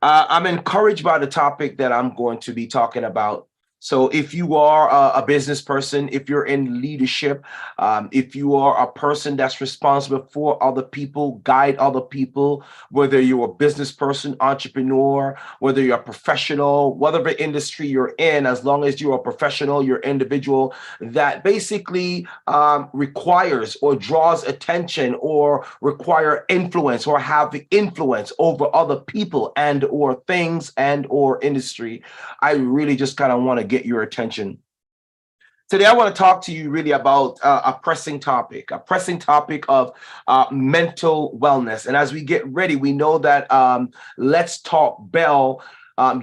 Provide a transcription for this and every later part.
I'm encouraged by the topic that I'm going to be talking about. So, if you are a business person, if you're in leadership, if you are a person that's responsible for other people, guide other people, whether you're a business person, entrepreneur, whether you're a professional, whatever industry you're in, as long as you're a professional, you're individual that basically requires or draws attention or require influence or have the influence over other people and or things and or industry, I really just kind of want to get your attention. Today, I want to talk to you really about a pressing topic of mental wellness. And as we get ready, we know that Let's Talk Bell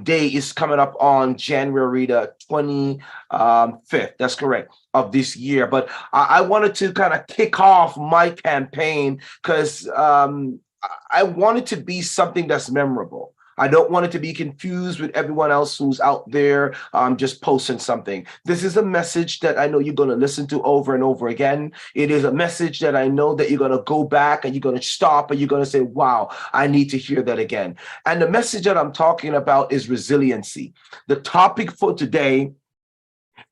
Day is coming up on January the 25th. That's correct. Of this year. But I wanted to kind of kick off my campaign because I want it to be something that's memorable. I don't want it to be confused with everyone else who's out there just posting something. This is a message that I know you're going to listen to over and over again. It is a message that I know that you're going to go back and you're going to stop and you're going to say, wow, I need to hear that again. And the message that I'm talking about is resiliency. The topic for today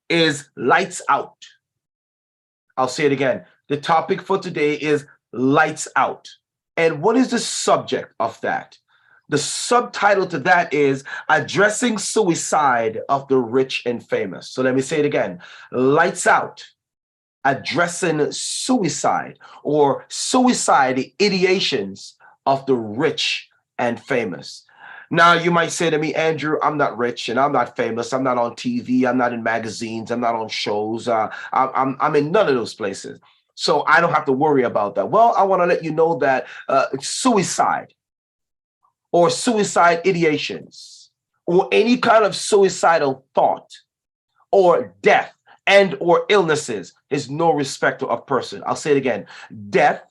is lights out. I'll say it again. The topic for today is lights out. And what is the subject of that? The subtitle to that is Addressing Suicide of the Rich and Famous. So let me say it again. Lights out. Addressing suicide or suicide ideations of the rich and famous. Now, you might say to me, Andrew, I'm not rich and I'm not famous. I'm not on TV. I'm not in magazines. I'm not on shows. I'm in none of those places. So I don't have to worry about that. Well, I want to let you know that suicide or suicide ideations or any kind of suicidal thought or death and or illnesses is no respecter of person. I'll say it again. Death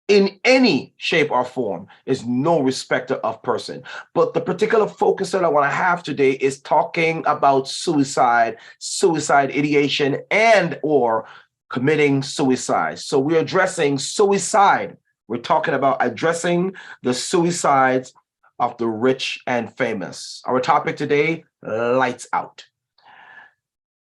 in any shape or form is no respecter of person. But the particular focus that I want to have today is talking about suicide, suicide ideation, and or committing suicide. So we're addressing suicide. We're talking about addressing the suicides of the rich and famous. Our topic today, lights out.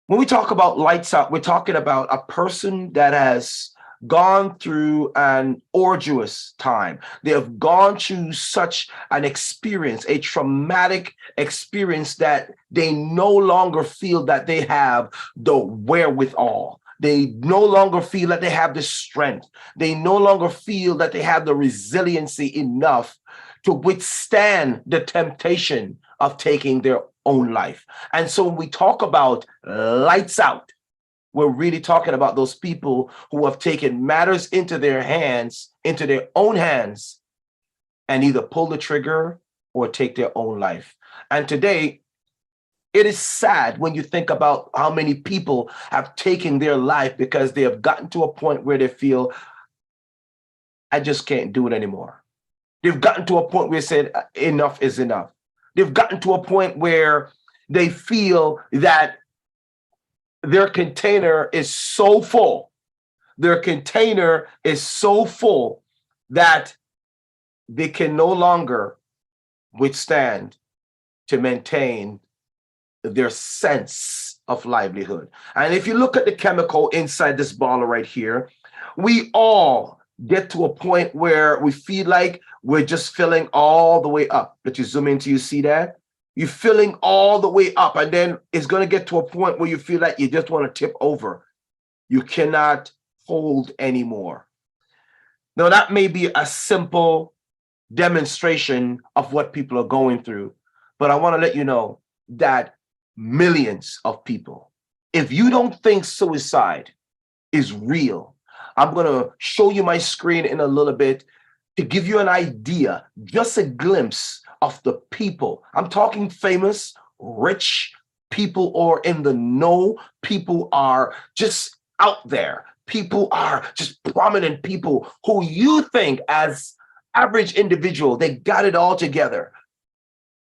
When we talk about lights out, we're talking about a person that has gone through an arduous time. They have gone through such an experience, a traumatic experience that they no longer feel that they have the wherewithal. They no longer feel that they have the strength. They no longer feel that they have the resiliency enough to withstand the temptation of taking their own life. And so when we talk about lights out, we're really talking about those people who have taken matters into their hands, into their own hands, and either pull the trigger or take their own life. And today, it is sad when you think about how many people have taken their life because they have gotten to a point where they feel, I just can't do it anymore. They've gotten to a point where they said, enough is enough. They've gotten to a point where they feel that their container is so full. Their container is so full that they can no longer withstand to maintain their sense of livelihood. And if you look at the chemical inside this bottle right here, we all get to a point where we feel like we're just filling all the way up. But you zoom into, you see that? You're filling all the way up, and then it's going to get to a point where you feel like you just want to tip over. You cannot hold anymore. Now, that may be a simple demonstration of what people are going through, but I want to let you know that millions of people, if you don't think suicide is real, I'm going to show you my screen in a little bit to give you an idea, just a glimpse of the people. I'm talking famous, rich people or in the know. People are just out there. People are just prominent people who you think as average individual, they got it all together.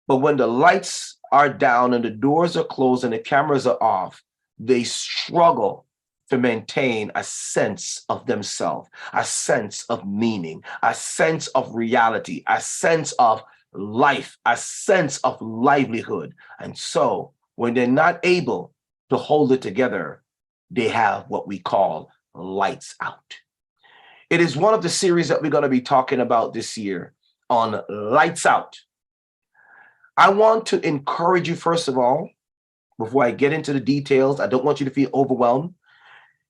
But when the lights are down and the doors are closed and the cameras are off, they struggle to maintain a sense of themselves, a sense of meaning, a sense of reality, a sense of life, a sense of livelihood. And so when they're not able to hold it together, they have what we call lights out. It is one of the series that we're going to be talking about this year on lights out. I want to encourage you, first of all, before I get into the details, I don't want you to feel overwhelmed.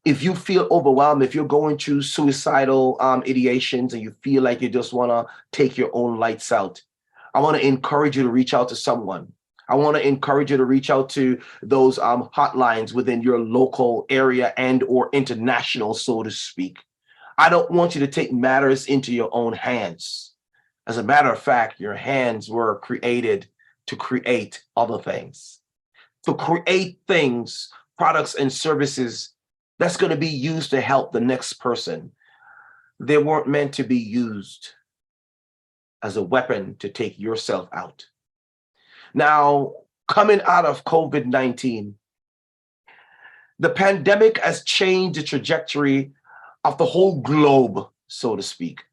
If you feel overwhelmed, if you're going through suicidal ideations and you feel like you just want to take your own lights out, I want to encourage you to reach out to someone. I want to encourage you to reach out to those hotlines within your local area and or international, so to speak. I don't want you to take matters into your own hands. As a matter of fact, your hands were created to create other things, to create things, products and services that's going to be used to help the next person. They weren't meant to be used as a weapon to take yourself out. Now, coming out of COVID-19, the pandemic has changed the trajectory of the whole globe, so to speak.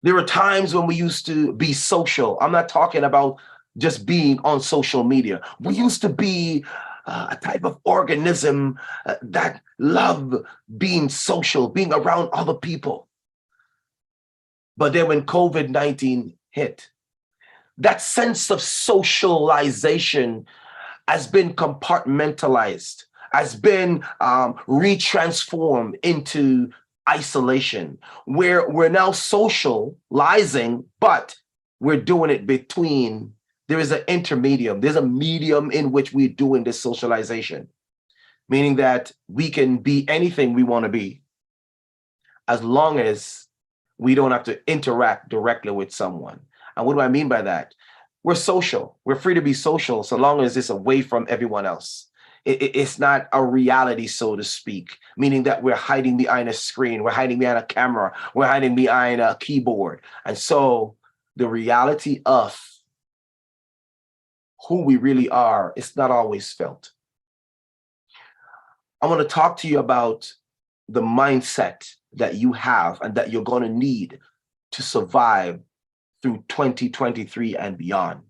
There were times when we used to be social. I'm not talking about just being on social media. We used to be a type of organism that loved being social, being around other people. But then when COVID-19 hit, that sense of socialization has been compartmentalized, has been retransformed into isolation, where we're now socializing, but we're doing it between, there is an intermedium, there's a medium in which we're doing this socialization, meaning that we can be anything we want to be as long as we don't have to interact directly with someone. And what do I mean by that? We're social. We're free to be social so long as it's away from everyone else. It's not a reality, so to speak, meaning that we're hiding behind a screen, we're hiding behind a camera, we're hiding behind a keyboard. And so the reality of who we really are is not always felt. I want to talk to you about the mindset that you have and that you're going to need to survive through 2023 and beyond.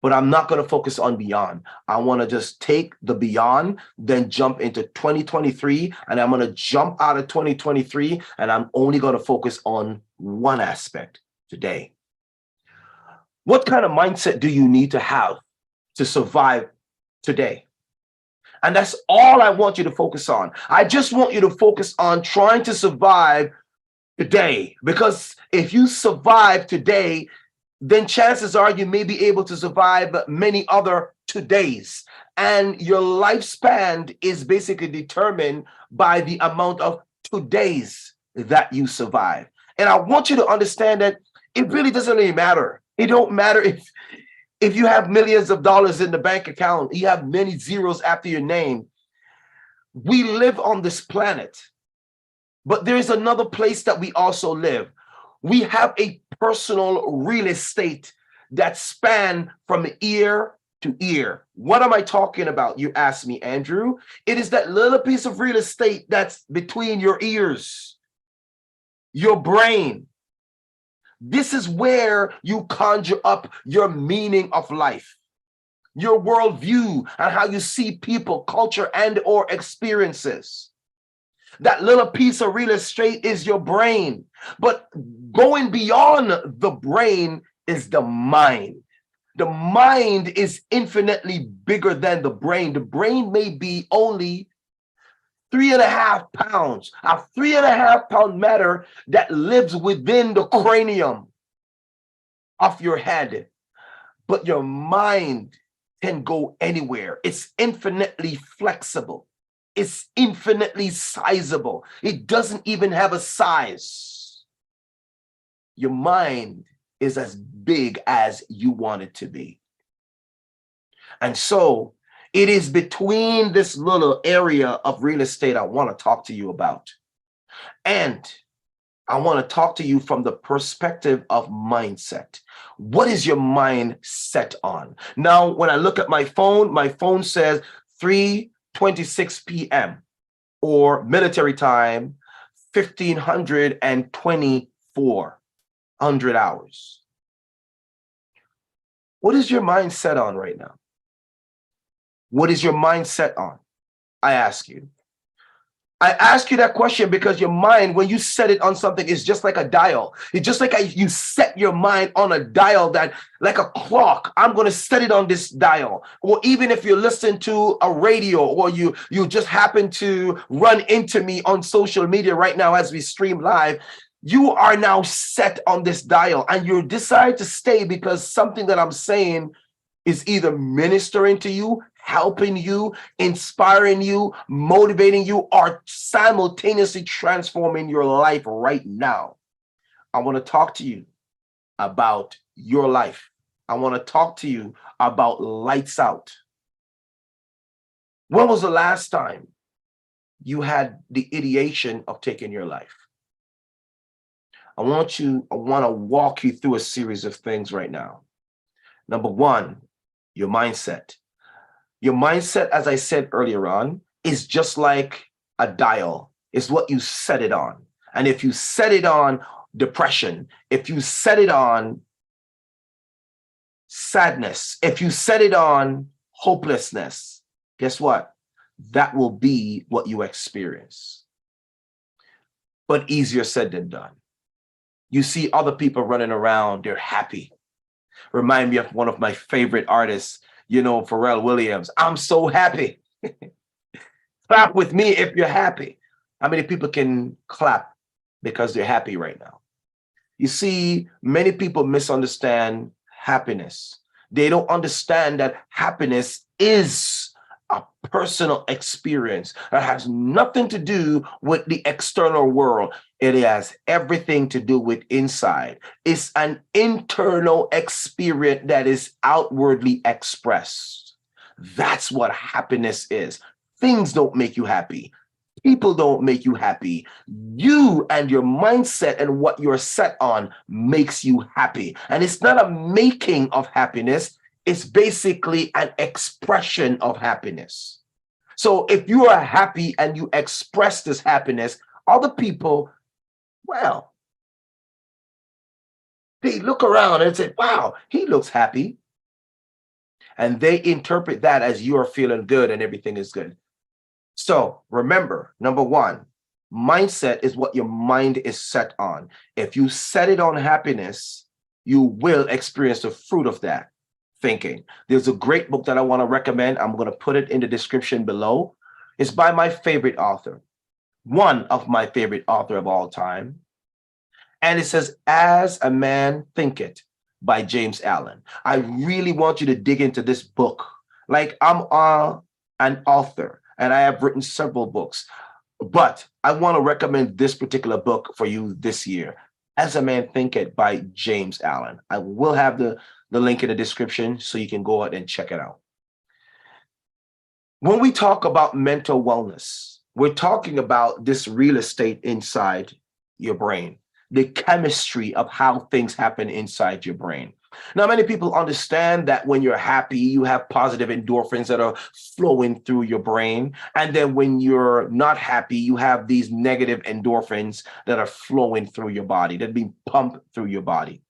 But I'm not going to focus on beyond. I want to just take the beyond, then jump into 2023, and I'm going to jump out of 2023, and I'm only going to focus on one aspect today. What kind of mindset do you need to have to survive today? And that's all I want you to focus on. I just want you to focus on trying to survive today, because if you survive today, then chances are you may be able to survive many other todays. And your lifespan is basically determined by the amount of todays that you survive. And I want you to understand that it really doesn't really matter. It don't matter if you have millions of dollars in the bank account, you have many zeros after your name. We live on this planet, but there is another place that we also live. We have a personal real estate that span from ear to ear. What am I talking about? You ask me, Andrew. It is that little piece of real estate that's between your ears, your brain. This is where you conjure up your meaning of life, your worldview, and how you see people, culture, and or experiences. That little piece of real estate is your brain. But going beyond the brain is the mind. The mind is infinitely bigger than the brain. The brain may be only 3.5 pounds, a 3.5 pound matter that lives within the cranium of your head. But your mind can go anywhere. It's infinitely flexible. It's infinitely sizable. It doesn't even have a size. Your mind is as big as you want it to be. And so it is between this little area of real estate I want to talk to you about. And I want to talk to you from the perspective of mindset. What is your mind set on? Now, when I look at my phone says 3:26 p.m. or military time, 1524 hours. What is your mind set on right now? What is your mind set on? I ask you. I ask you that question because your mind, when you set it on something, is just like a dial. It's just like you set your mind on a dial that, like a clock, I'm going to set it on this dial. Or even if you listen to a radio, or you just happen to run into me on social media right now as we stream live, you are now set on this dial and you decide to stay because something that I'm saying is either ministering to you, helping you, inspiring you, motivating you, or simultaneously transforming your life right now. I want to talk to you about your life. I want to talk to you about lights out. When was the last time you had the ideation of taking your life? I want to walk you through a series of things right now. Number one, your mindset. Your mindset, as I said earlier on, is just like a dial. It's what you set it on. And if you set it on depression, if you set it on sadness, if you set it on hopelessness, guess what? That will be what you experience. But easier said than done. You see other people running around, they're happy. Remind me of one of my favorite artists, Pharrell Williams. I'm so happy. Clap with me if you're happy. How many people can clap because they're happy right now? You see, many people misunderstand happiness. They don't understand that happiness is a personal experience that has nothing to do with the external world. It has everything to do with inside. It's an internal experience that is outwardly expressed. That's what happiness is. Things don't make you happy. People don't make you happy. You and your mindset and what you're set on makes you happy. And it's not a making of happiness. It's basically an expression of happiness. So if you are happy and you express this happiness, other people, well, they look around and say, wow, he looks happy. And they interpret that as you are feeling good and everything is good. So remember, number one, mindset is what your mind is set on. If you set it on happiness, you will experience the fruit of that thinking. There's a great book that I want to recommend. I'm going to put it in the description below. It's by my favorite author, one of my favorite author of all time. And it says, As a Man Thinketh by James Allen. I really want you to dig into this book. Like, I'm an author and I have written several books, but I want to recommend this particular book for you this year. As a Man Thinketh by James Allen. I will have the link in the description so you can go out and check it out. When we talk about mental wellness, we're talking about this real estate inside your brain, the chemistry of how things happen inside your brain. Now, many people understand that when you're happy, you have positive endorphins that are flowing through your brain. And then when you're not happy, you have these negative endorphins that are flowing through your body, that are being pumped through your body.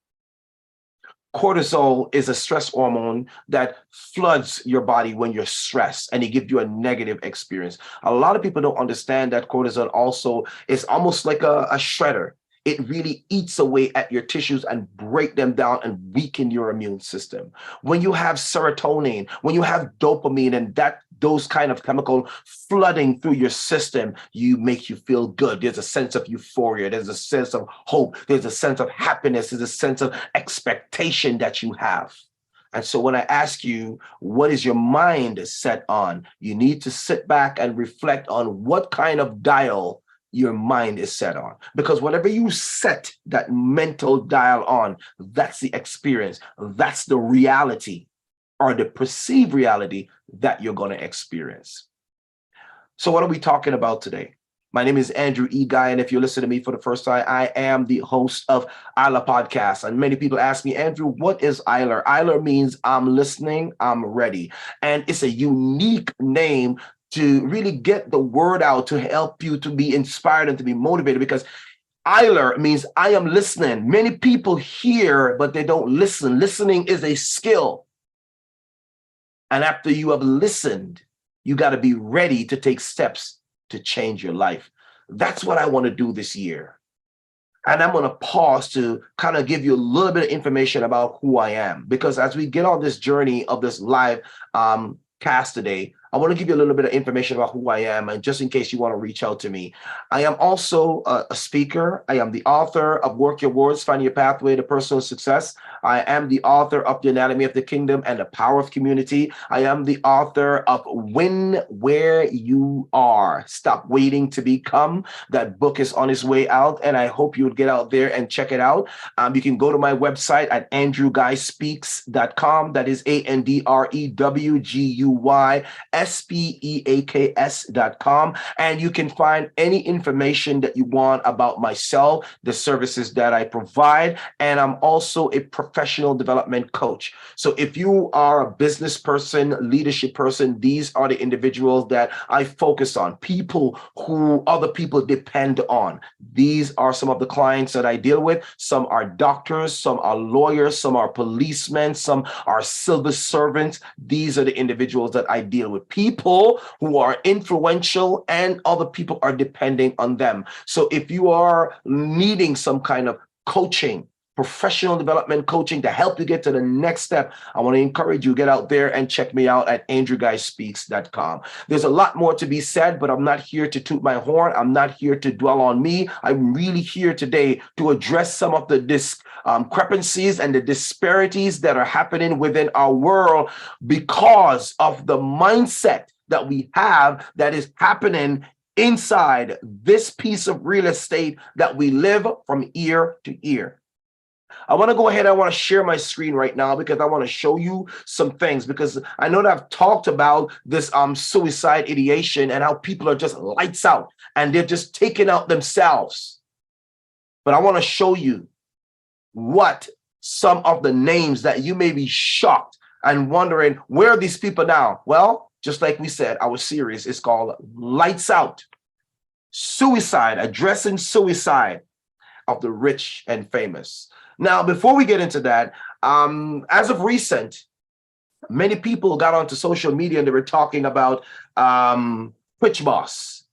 Cortisol is a stress hormone that floods your body when you're stressed, and it gives you a negative experience. A lot of people don't understand that cortisol also is almost like a shredder. It really eats away at your tissues and break them down and weaken your immune system. When you have serotonin, when you have dopamine and those kind of chemical flooding through your system, make you feel good. There's a sense of euphoria. There's a sense of hope. There's a sense of happiness. There's a sense of expectation that you have. And so when I ask you, what is your mind set on? You need to sit back and reflect on what kind of dial your mind is set on, because whatever you set that mental dial on, that's the experience, that's the reality or the perceived reality that you're going to experience. So what are we talking about today? My name is Andrew E. Guy, and if you listen to me for the first time, I am the host of ILA Podcast. And many people ask me, Andrew, what is ILA? ILA means I'm listening, I'm ready. And it's a unique name to really get the word out, to help you to be inspired and to be motivated, because Eiler means I am listening. Many people hear, but they don't listen. Listening is a skill. And after you have listened, you got to be ready to take steps to change your life. That's what I want to do this year. And I'm going to pause to kind of give you a little bit of information about who I am, because as we get on this journey of this live cast today, I want to give you a little bit of information about who I am, and just in case you want to reach out to me. I am also a speaker. I am the author of Work Your Words, Find Your Pathway to Personal Success. I am the author of The Anatomy of the Kingdom and the Power of Community. I am the author of Win Where You Are, Stop Waiting to Become. That book is on its way out, and I hope you would get out there and check it out. You can go to my website at andrewguyspeaks.com. That is AndrewGuyspeaks.com, and you can find any information that you want about myself, the services that I provide, and I'm also a professional development coach. So if you are a business person, leadership person, these are the individuals that I focus on, people who other people depend on. These are some of the clients that I deal with. Some are doctors, some are lawyers, some are policemen, some are civil servants. These are the individuals that I deal with, people who are influential and other people are depending on them. So if you are needing some kind of coaching, professional development coaching to help you get to the next step, I want to encourage you, get out there and check me out at andrewguyspeaks.com. There's a lot more to be said, but I'm not here to toot my horn. I'm not here to dwell on me. I'm really here today to address some of the discrepancies and the disparities that are happening within our world because of the mindset that we have that is happening inside this piece of real estate that we live from ear to ear. I want to go ahead. I want to share my screen right now because I want to show you some things, because I know that I've talked about this suicide ideation and how people are just lights out and they're just taking out themselves. But I want to show you what some of the names that you may be shocked and wondering, where are these people now? Well, just like we said, our series is called Lights Out, Suicide, Addressing Suicide of the Rich and Famous. Now, before we get into that, as of recent, many people got onto social media and they were talking about Twitch Boss.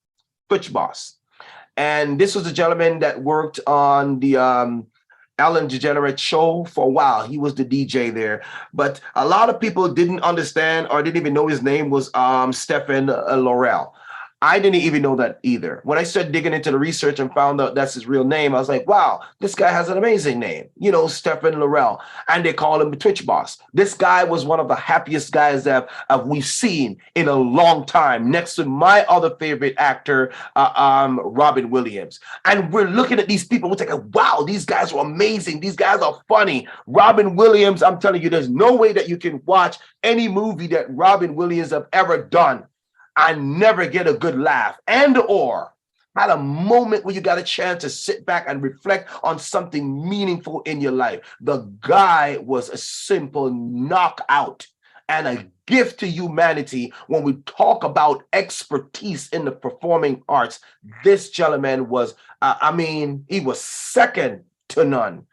And this was a gentleman that worked on the Ellen DeGeneres show for a while. He was the DJ there. But a lot of people didn't understand or didn't even know his name was Stephen Laurel. I didn't even know that either. When I started digging into the research and found out that's his real name, I was like, wow, this guy has an amazing name, Stephen Laurel. And they call him the Twitch Boss. This guy was one of the happiest guys that we've seen in a long time, next to my other favorite actor, Robin Williams. And we're looking at these people, we're thinking, wow, these guys are amazing. These guys are funny. Robin Williams, I'm telling you, there's no way that you can watch any movie that Robin Williams have ever done I never get a good laugh and or had a moment where you got a chance to sit back and reflect on something meaningful in your life. The guy was a simple knockout and a gift to humanity. When we talk about expertise in the performing arts, this gentleman was, he was second to none.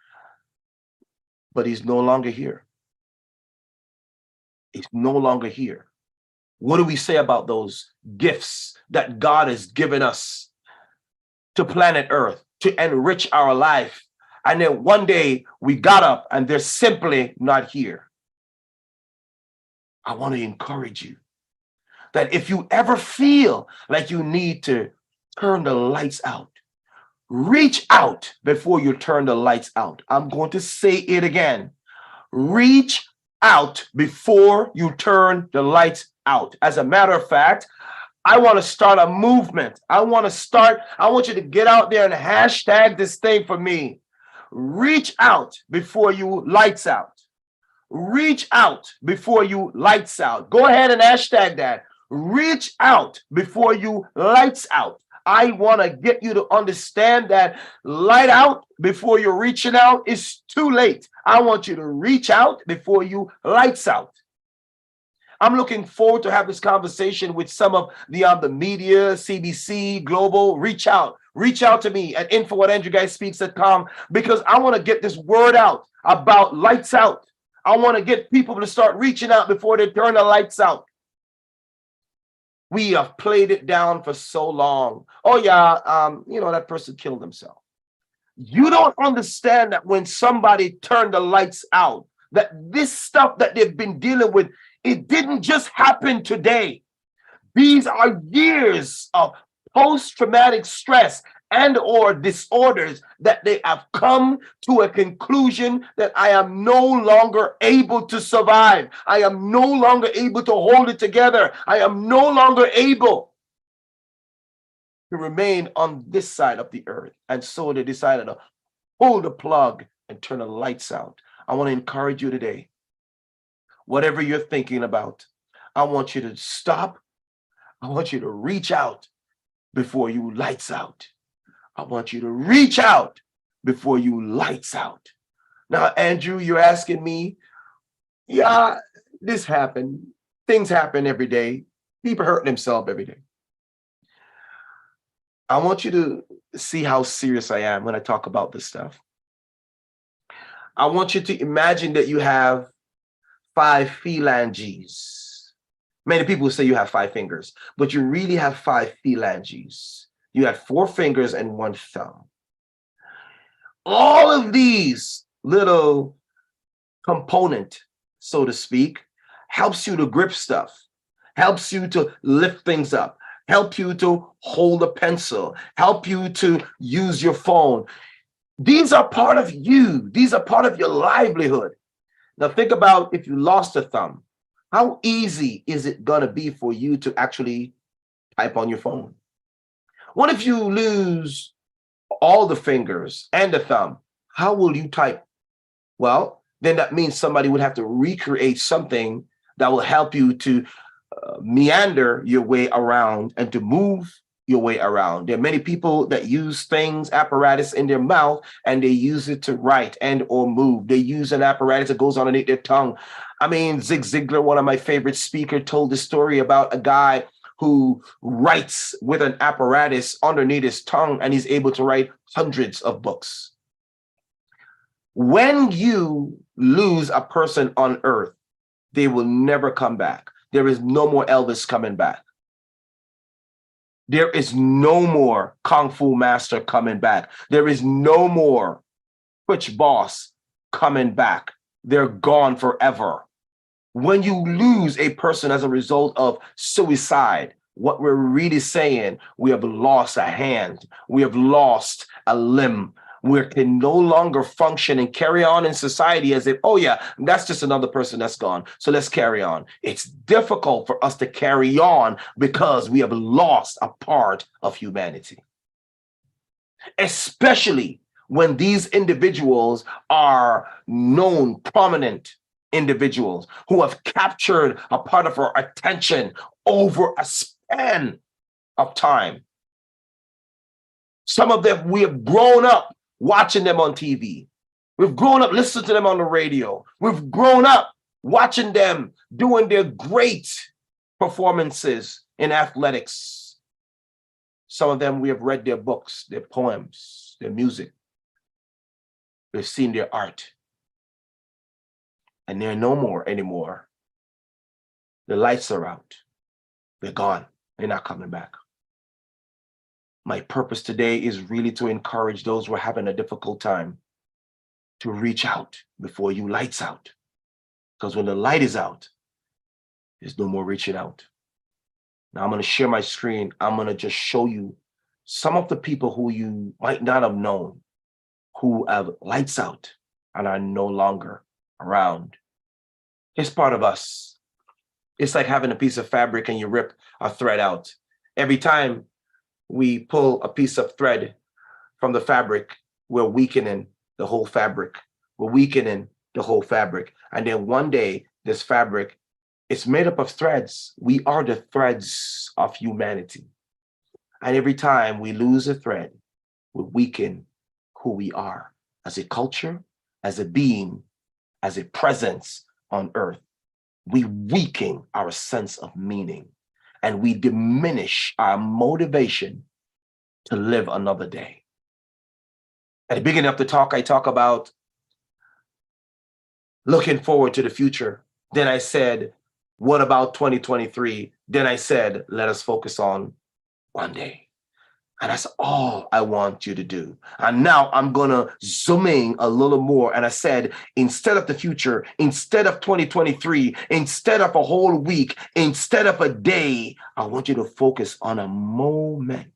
But he's no longer here. He's no longer here. What do we say about those gifts that God has given us to planet Earth to enrich our life? And then one day we got up and they're simply not here. I want to encourage you that if you ever feel like you need to turn the lights out, reach out before you turn the lights out. I'm going to say it again. Reach out before you turn the lights out. As a matter of fact, I want to start a movement. I want you to get out there and hashtag this thing for me. Reach out before you lights out. Reach out before you lights out. Go ahead and hashtag that. Reach out before you lights out. I want to get you to understand that light out before you're reaching out is too late. I want you to reach out before you lights out. I'm looking forward to have this conversation with some of the media, CBC, Global. Reach out. Reach out to me at info@andrewguyspeaks.com because I want to get this word out about lights out. I want to get people to start reaching out before they turn the lights out. We have played it down for so long. Oh yeah, that person killed himself. You don't understand that when somebody turned the lights out, that this stuff that they've been dealing with, it didn't just happen today. These are years of post-traumatic stress and or disorders that they have come to a conclusion that I am no longer able to survive. I am no longer able to hold it together. I am no longer able to remain on this side of the earth. And so they decided to pull the plug and turn the lights out. I want to encourage you today. Whatever you're thinking about, I want you to stop. I want you to reach out before you lights out. I want you to reach out before you lights out. Now, Andrew, you're asking me, yeah, this happened. Things happen every day. People hurt themselves every day. I want you to see how serious I am when I talk about this stuff. I want you to imagine that you have 5 phalanges. Many people say you have 5 fingers, but you really have 5 phalanges. You have 4 fingers and 1 thumb. All of these little component, so to speak, helps you to grip stuff, helps you to lift things up, help you to hold a pencil, help you to use your phone. These are part of you. These are part of your livelihood. Now think about if you lost a thumb. How easy is it going to be for you to actually type on your phone? What if you lose all the fingers and the thumb? How will you type? Well, then that means somebody would have to recreate something that will help you to meander your way around and to move your way around. There are many people that use things, apparatus in their mouth, and they use it to write and or move. They use an apparatus that goes underneath their tongue. I mean, Zig Ziglar, one of my favorite speakers, told the story about a guy who writes with an apparatus underneath his tongue, and he's able to write hundreds of books. When you lose a person on earth, they will never come back. There is no more Elvis coming back. There is no more Kung Fu Master coming back. There is no more Twitch Boss coming back. They're gone forever. When you lose a person as a result of suicide, what we're really saying, we have lost a hand, we have lost a limb. We can no longer function and carry on in society as if, oh yeah, that's just another person that's gone, so let's carry on. It's difficult for us to carry on because we have lost a part of humanity. Especially when these individuals are known, prominent individuals who have captured a part of our attention over a span of time. Some of them, we have grown up watching them on TV. We've grown up listening to them on the radio. We've grown up watching them doing their great performances in athletics. Some of them, we have read their books, their poems, their music. We've seen their art. And they're no more anymore. The lights are out. They're gone. They're not coming back. My purpose today is really to encourage those who are having a difficult time to reach out before you lights out. Because when the light is out, there's no more reaching out. Now I'm going to share my screen. I'm going to just show you some of the people who you might not have known who have lights out and are no longer around. It's part of us. It's like having a piece of fabric and you rip a thread out. Every time we pull a piece of thread from the fabric, we're weakening the whole fabric. We're weakening the whole fabric. And then one day, this fabric is made up of threads. We are the threads of humanity. And every time we lose a thread, we weaken who we are as a culture, as a being, as a presence on earth. We weaken our sense of meaning. And we diminish our motivation to live another day. At the beginning of the talk, I talk about looking forward to the future. Then I said, what about 2023? Then I said, let us focus on one day. And that's all I want you to do. And now I'm going to zoom in a little more. And I said, instead of the future, instead of 2023, instead of a whole week, instead of a day, I want you to focus on a moment.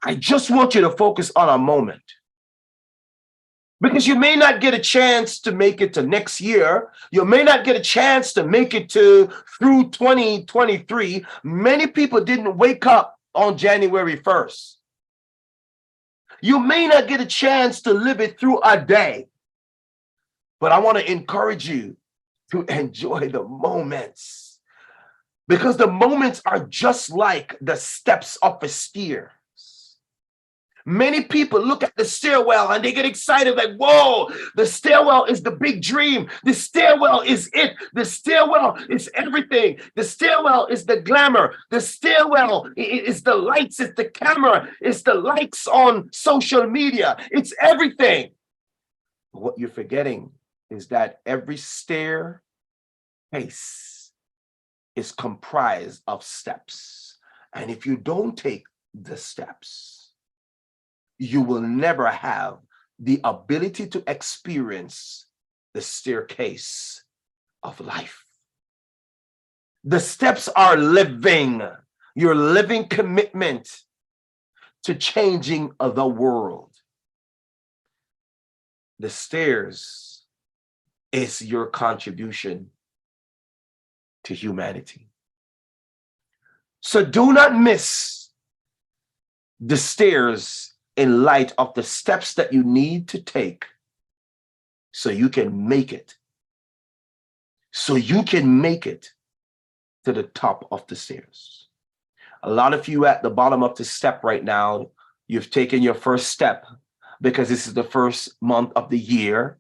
I just want you to focus on a moment. Because you may not get a chance to make it to next year. You may not get a chance to make it to through 2023. Many people didn't wake up on January 1st. You may not get a chance to live it through a day. But I want to encourage you to enjoy the moments. Because the moments are just like the steps of a stair. Many people look at the stairwell and they get excited like, whoa, the stairwell is the big dream. The stairwell is it. The stairwell is everything. The stairwell is the glamour. The stairwell is the lights, it's the camera, it's the likes on social media. It's everything. What you're forgetting is that every staircase is comprised of steps. And if you don't take the steps, you will never have the ability to experience the staircase of life. The steps are living, your living commitment to changing the world. The stairs is your contribution to humanity. So do not miss the stairs in light of the steps that you need to take so you can make it. So you can make it to the top of the stairs. A lot of you at the bottom of the step right now, you've taken your first step because this is the first month of the year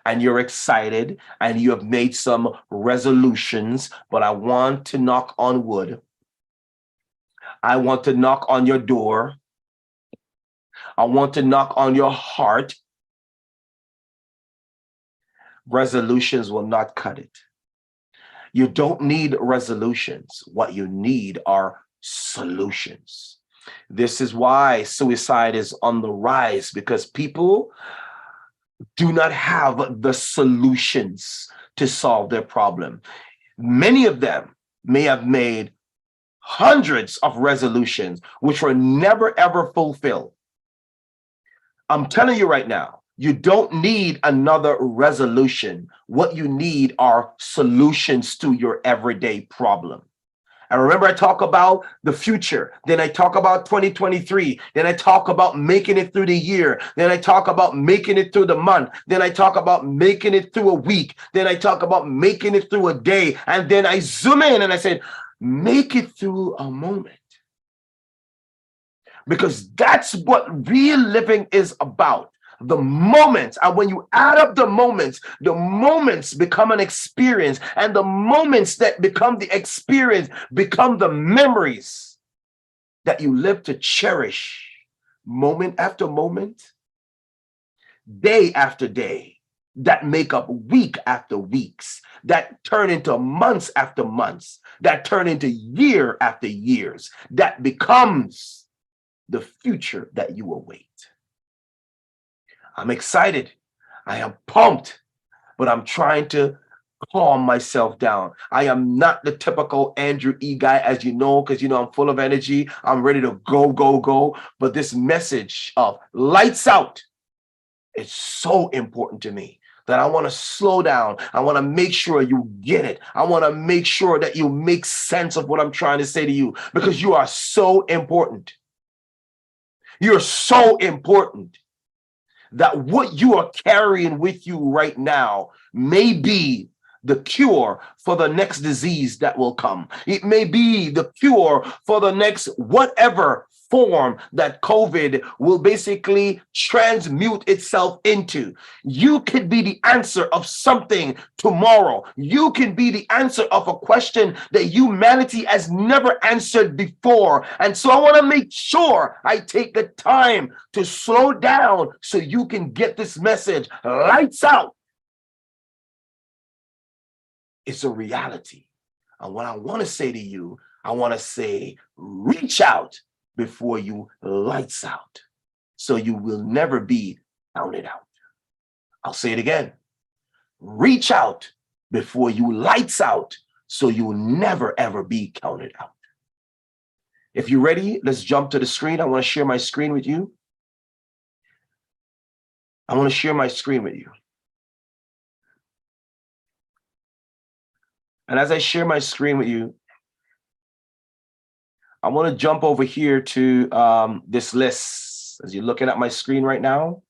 and you're excited and you have made some resolutions, but I want to knock on wood. I want to knock on your door. I want to knock on your heart. Resolutions will not cut it. You don't need resolutions. What you need are solutions. This is why suicide is on the rise, because people do not have the solutions to solve their problem. Many of them may have made hundreds of resolutions which were never ever fulfilled. I'm telling you right now, you don't need another resolution. What you need are solutions to your everyday problem. And remember, I talk about the future. Then I talk about 2023. Then I talk about making it through the year. Then I talk about making it through the month. Then I talk about making it through a week. Then I talk about making it through a day. And then I zoom in and I said, make it through a moment. Because that's what real living is about. The moments, and when you add up the moments become an experience, and the moments that become the experience become the memories that you live to cherish moment after moment, day after day, that make up week after weeks, that turn into months after months, that turn into year after years, that becomes the future that you await. I'm excited. I am pumped, but I'm trying to calm myself down. I am not the typical Andrew E guy, as you know, because I'm full of energy. I'm ready to go, go, go. But this message of lights out is so important to me that I want to slow down. I want to make sure you get it. I want to make sure that you make sense of what I'm trying to say to you, because you are so important. You're so important that what you are carrying with you right now may be the cure for the next disease that will come. It may be the cure for the next whatever form that COVID will basically transmute itself into. You could be the answer of something tomorrow. You can be the answer of a question that humanity has never answered before. And so I want to make sure I take the time to slow down so you can get this message. Lights out. It's a reality. And what I want to say to you, I want to say, reach out before you lights out, so you will never be counted out. I'll say it again. Reach out before you lights out, so you will never ever be counted out. If you're ready, let's jump to the screen. I want to share my screen with you. I want to share my screen with you. And as I share my screen with you, I want to jump over here to this list. As you're looking at my screen right now,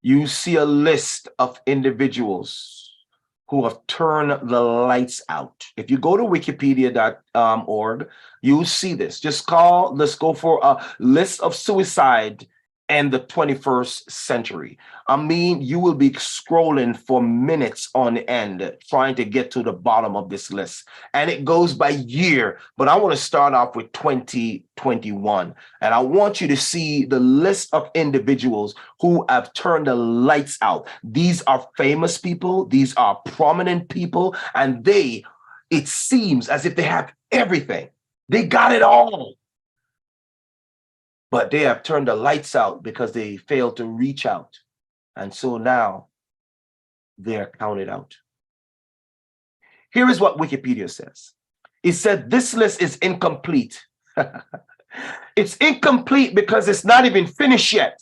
you see a list of individuals who have turned the lights out. If you go to wikipedia.org, you'll see this. Let's go for a list of suicide and the 21st century. I mean, you will be scrolling for minutes on end trying to get to the bottom of this list. And it goes by year, but I want to start off with 2021. And I want you to see the list of individuals who have turned the lights out. These are famous people. These are prominent people. And it seems as if they have everything. They got it all. But they have turned the lights out because they failed to reach out. And so now they're counted out. Here is what Wikipedia says. It said this list is incomplete. It's incomplete because it's not even finished yet.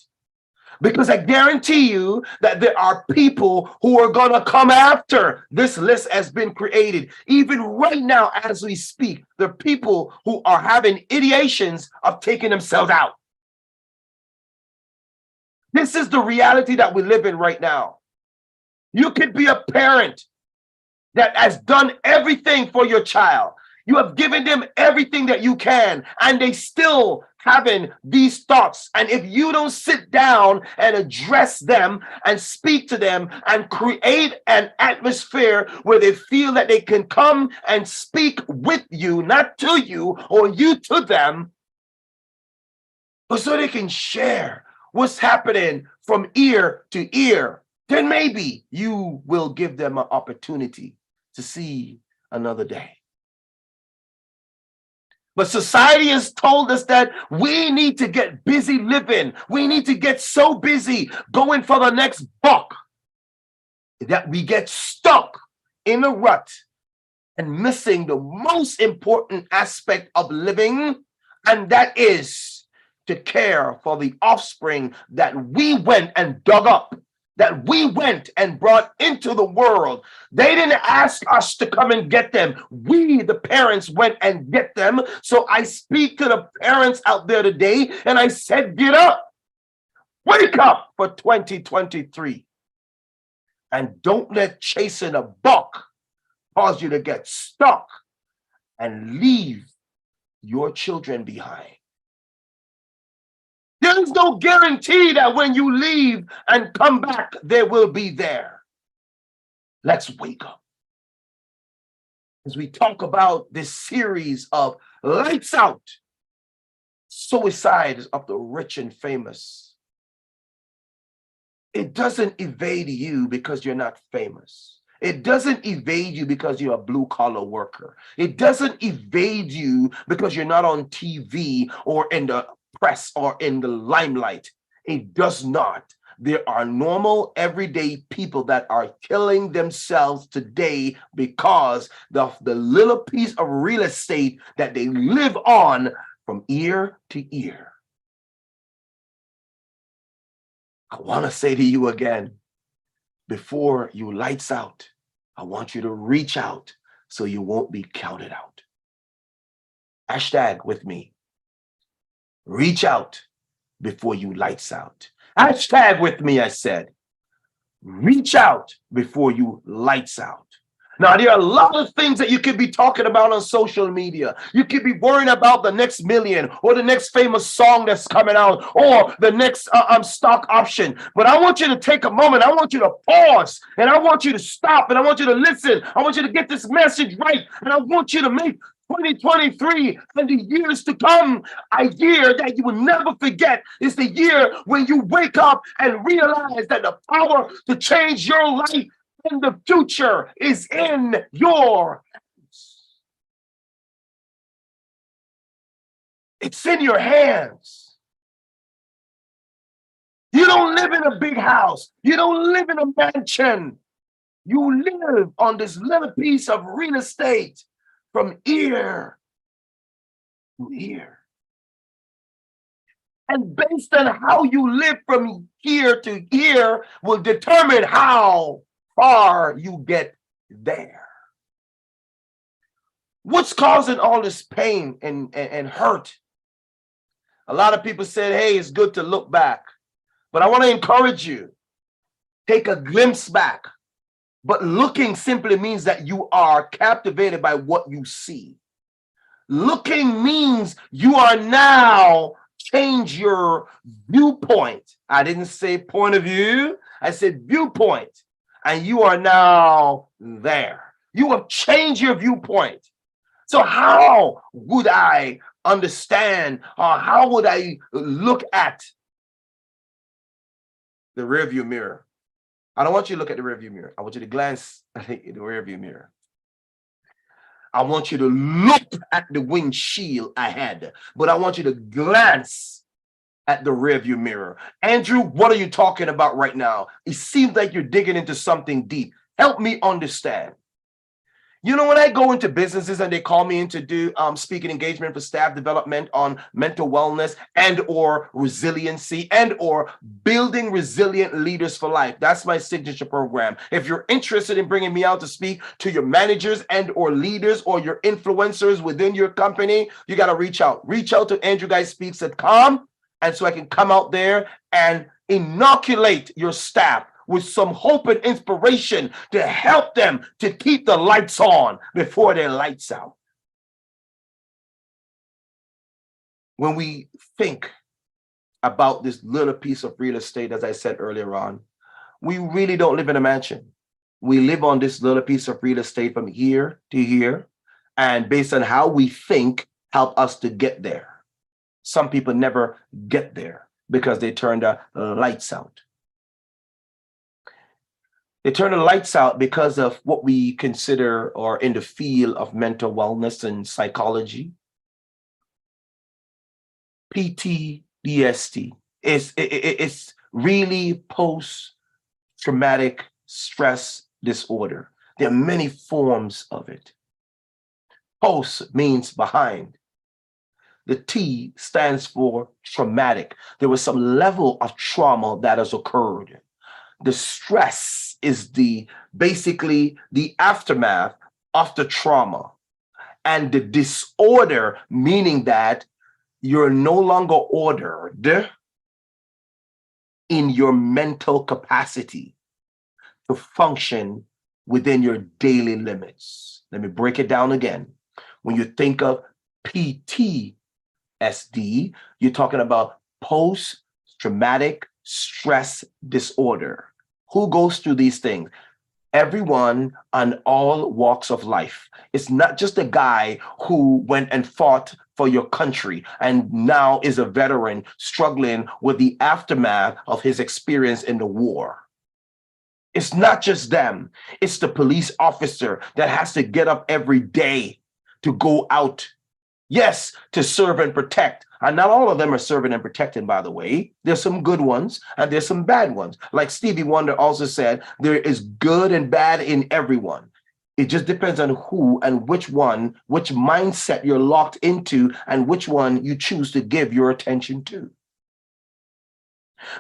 Because I guarantee you that there are people who are going to come after this list has been created. Even right now, as we speak, there are people who are having ideations of taking themselves out. This is the reality that we live in right now. You could be a parent that has done everything for your child. You have given them everything that you can, and they still having these thoughts. And if you don't sit down and address them and speak to them and create an atmosphere where they feel that they can come and speak with you, not to you or you to them, but so they can share what's happening from ear to ear, then maybe you will give them an opportunity to see another day. But society has told us that we need to get busy living. We need to get so busy going for the next buck that we get stuck in a rut and missing the most important aspect of living, and that is to care for the offspring that we went and dug up, that we went and brought into the world. They didn't ask us to come and get them. We, the parents, went and get them. So I speak to the parents out there today, and I said, get up, wake up for 2023. And don't let chasing a buck cause you to get stuck and leave your children behind. There's no guarantee that when you leave and come back, they will be there. Let's wake up. As we talk about this series of lights out, suicides of the rich and famous. It doesn't evade you because you're not famous. It doesn't evade you because you're a blue-collar worker. It doesn't evade you because you're not on TV or in the press or in the limelight. It does not. There are normal, everyday people that are killing themselves today because of the little piece of real estate that they live on from ear to ear. I want to say to you again, before you lights out, I want you to reach out so you won't be counted out. Hashtag with me. Reach out before you lights out. Hashtag with me, I said. Reach out before you lights out. Now, there are a lot of things that you could be talking about on social media. You could be worrying about the next million or the next famous song that's coming out or the next stock option. But I want you to take a moment. I want you to pause and I want you to stop and I want you to listen. I want you to get this message right. And I want you to make 2023 and the years to come a year that you will never forget. Is the year when you wake up and realize that the power to change your life and the future is in your hands. It's in your hands. You don't live in a big house. You don't live in a mansion. You live on this little piece of real estate from ear to ear. And based on how you live from ear to ear will determine how far you get there. What's causing all this pain and hurt? A lot of people said, hey, it's good to look back. But I want to encourage you, take a glimpse back. But looking simply means that you are captivated by what you see. Looking means you are now change your viewpoint. I didn't say point of view. I said viewpoint. And you are now there. You have changed your viewpoint. So how would I understand or how would I look at the rearview mirror? I don't want you to look at the rearview mirror. I want you to glance at the rearview mirror. I want you to look at the windshield ahead, but I want you to glance at the rearview mirror. Andrew, what are you talking about right now? It seems like you're digging into something deep. Help me understand. You know, when I go into businesses and they call me in to do speaking engagement for staff development on mental wellness and or resiliency and or building resilient leaders for life. That's my signature program. If you're interested in bringing me out to speak to your managers and or leaders or your influencers within your company, you got to reach out. Reach out to andrewguyspeaks.com and so I can come out there and inoculate your staff with some hope and inspiration to help them to keep the lights on before their lights out. When we think about this little piece of real estate, as I said earlier on, we really don't live in a mansion. We live on this little piece of real estate from here to here, and based on how we think, help us to get there. Some people never get there because they turn the lights out. They turn the lights out because of what we consider or in the field of mental wellness and psychology. PTSD it's really post-traumatic stress disorder. There are many forms of it. Post means behind. The T stands for traumatic. There was some level of trauma that has occurred. The stress is basically the aftermath of the trauma, and the disorder meaning that you're no longer ordered in your mental capacity to function within your daily limits. Let me break it down again. When you think of PTSD, you're talking about post-traumatic stress disorder. Who goes through these things? Everyone on all walks of life. It's not just a guy who went and fought for your country and now is a veteran struggling with the aftermath of his experience in the war. It's not just them. It's the police officer that has to get up every day to go out, yes, to serve and protect. And not all of them are serving and protecting, by the way. There's some good ones and there's some bad ones. Like Stevie Wonder also said, there is good and bad in everyone. It just depends on who and which one, which mindset you're locked into and which one you choose to give your attention to.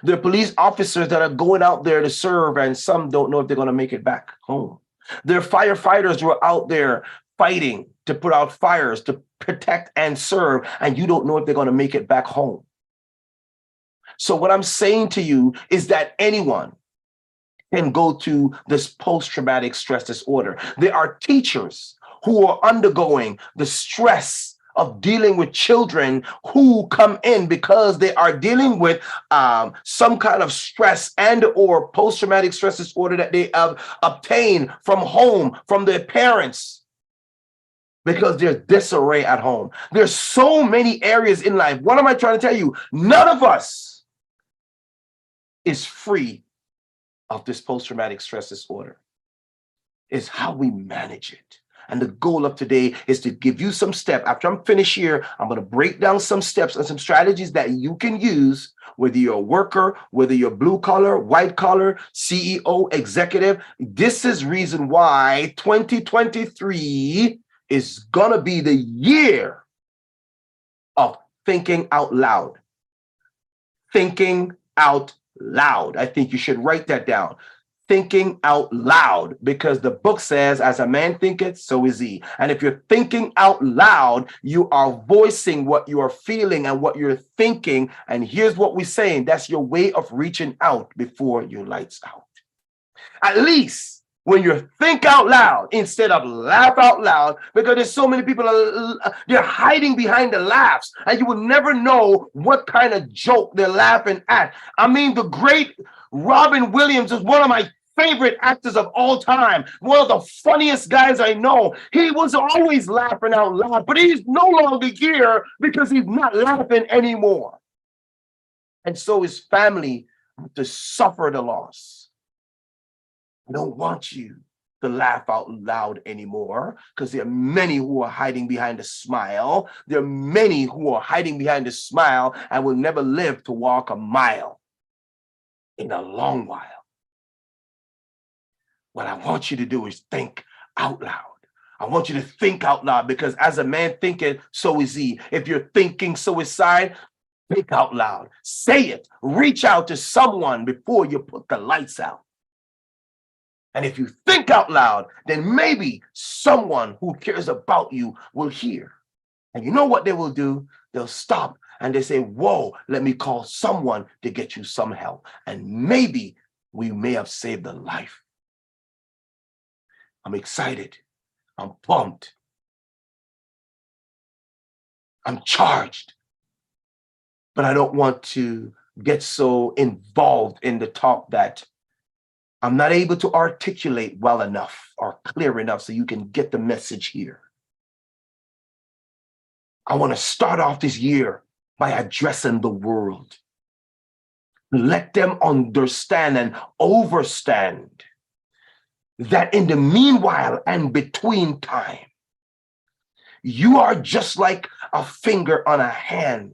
There are police officers that are going out there to serve and some don't know if they're going to make it back home. There are firefighters who are out there fighting to put out fires, to protect and serve, and you don't know if they're going to make it back home. So what I'm saying to you is that anyone can go to this post-traumatic stress disorder. There are teachers who are undergoing the stress of dealing with children who come in because they are dealing with some kind of stress and or post-traumatic stress disorder that they have obtained from home, from their parents, because there's disarray at home. There's so many areas in life. What am I trying to tell you? None of us is free of this post-traumatic stress disorder. It's how we manage it. And the goal of today is to give you some steps. After I'm finished here, I'm going to break down some steps and some strategies that you can use, whether you're a worker, whether you're blue collar, white collar, CEO, executive. This is reason why 2023 is going to be the year of thinking out loud. Thinking out loud. I think you should write that down. Thinking out loud, because the book says, as a man thinketh, so is he. And if you're thinking out loud, you are voicing what you are feeling and what you're thinking. And here's what we're saying. That's your way of reaching out before your lights out. At least when you think out loud instead of laugh out loud, because there's so many people, they're hiding behind the laughs, and you will never know what kind of joke they're laughing at. I mean, the great Robin Williams is one of my favorite actors of all time, one of the funniest guys I know. He was always laughing out loud, but he's no longer here because he's not laughing anymore. And so his family have to suffer the loss. I don't want you to laugh out loud anymore, because there are many who are hiding behind a smile. There are many who are hiding behind a smile and will never live to walk a mile in a long while. What I want you to do is think out loud. I want you to think out loud, because as a man thinketh, so is he. If you're thinking suicide, think out loud. Say it. Reach out to someone before you put the lights out. And if you think out loud, then maybe someone who cares about you will hear. And you know what they will do? They'll stop and they say, whoa, let me call someone to get you some help. And maybe we may have saved a life. I'm excited. I'm pumped. I'm charged. But I don't want to get so involved in the talk that I'm not able to articulate well enough or clear enough so you can get the message here. I want to start off this year by addressing the world. Let them understand and overstand that in the meanwhile and between time, you are just like a finger on a hand,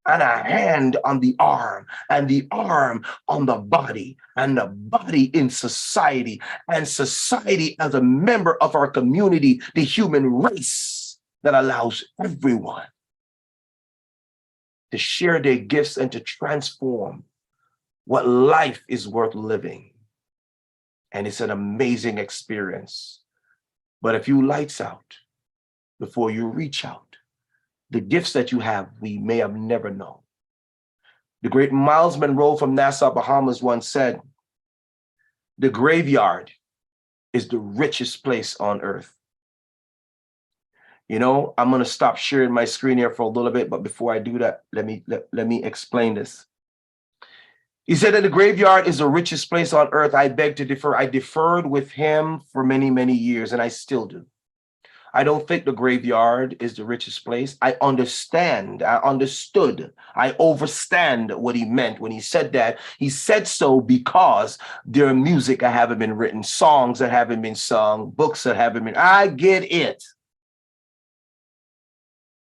and a hand on the arm, and the arm on the body, and the body in society, and society as a member of our community, the human race that allows everyone to share their gifts and to transform what life is worth living. And it's an amazing experience. But if you lights out before you reach out, the gifts that you have, we may have never known. The great Miles Monroe from Nassau, Bahamas once said, the graveyard is the richest place on earth. You know, I'm going to stop sharing my screen here for a little bit, but before I do that, let me explain this. He said that the graveyard is the richest place on earth. I beg to differ. I deferred with him for many, many years, and I still do. I don't think the graveyard is the richest place. I understand, I understood, I overstand what he meant when he said that. He said so because there are music that haven't been written, songs that haven't been sung, books that haven't been, I get it.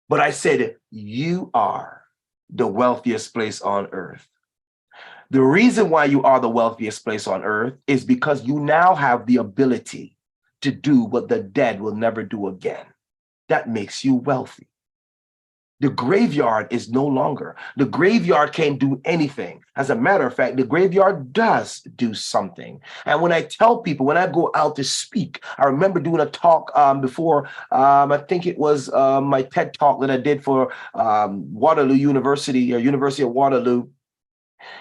But I said, you are the wealthiest place on earth. The reason why you are the wealthiest place on earth is because you now have the ability to do what the dead will never do again. That makes you wealthy. The graveyard is no longer. The graveyard can't do anything. As a matter of fact, the graveyard does do something. And when I tell people, when I go out to speak, I remember doing a talk before, I think it was my TED talk that I did for Waterloo University, or University of Waterloo.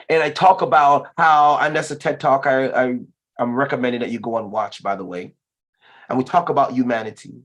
And I talk about how, and that's a TED talk I I'm recommending that you go and watch, by the way. And we talk about humanity.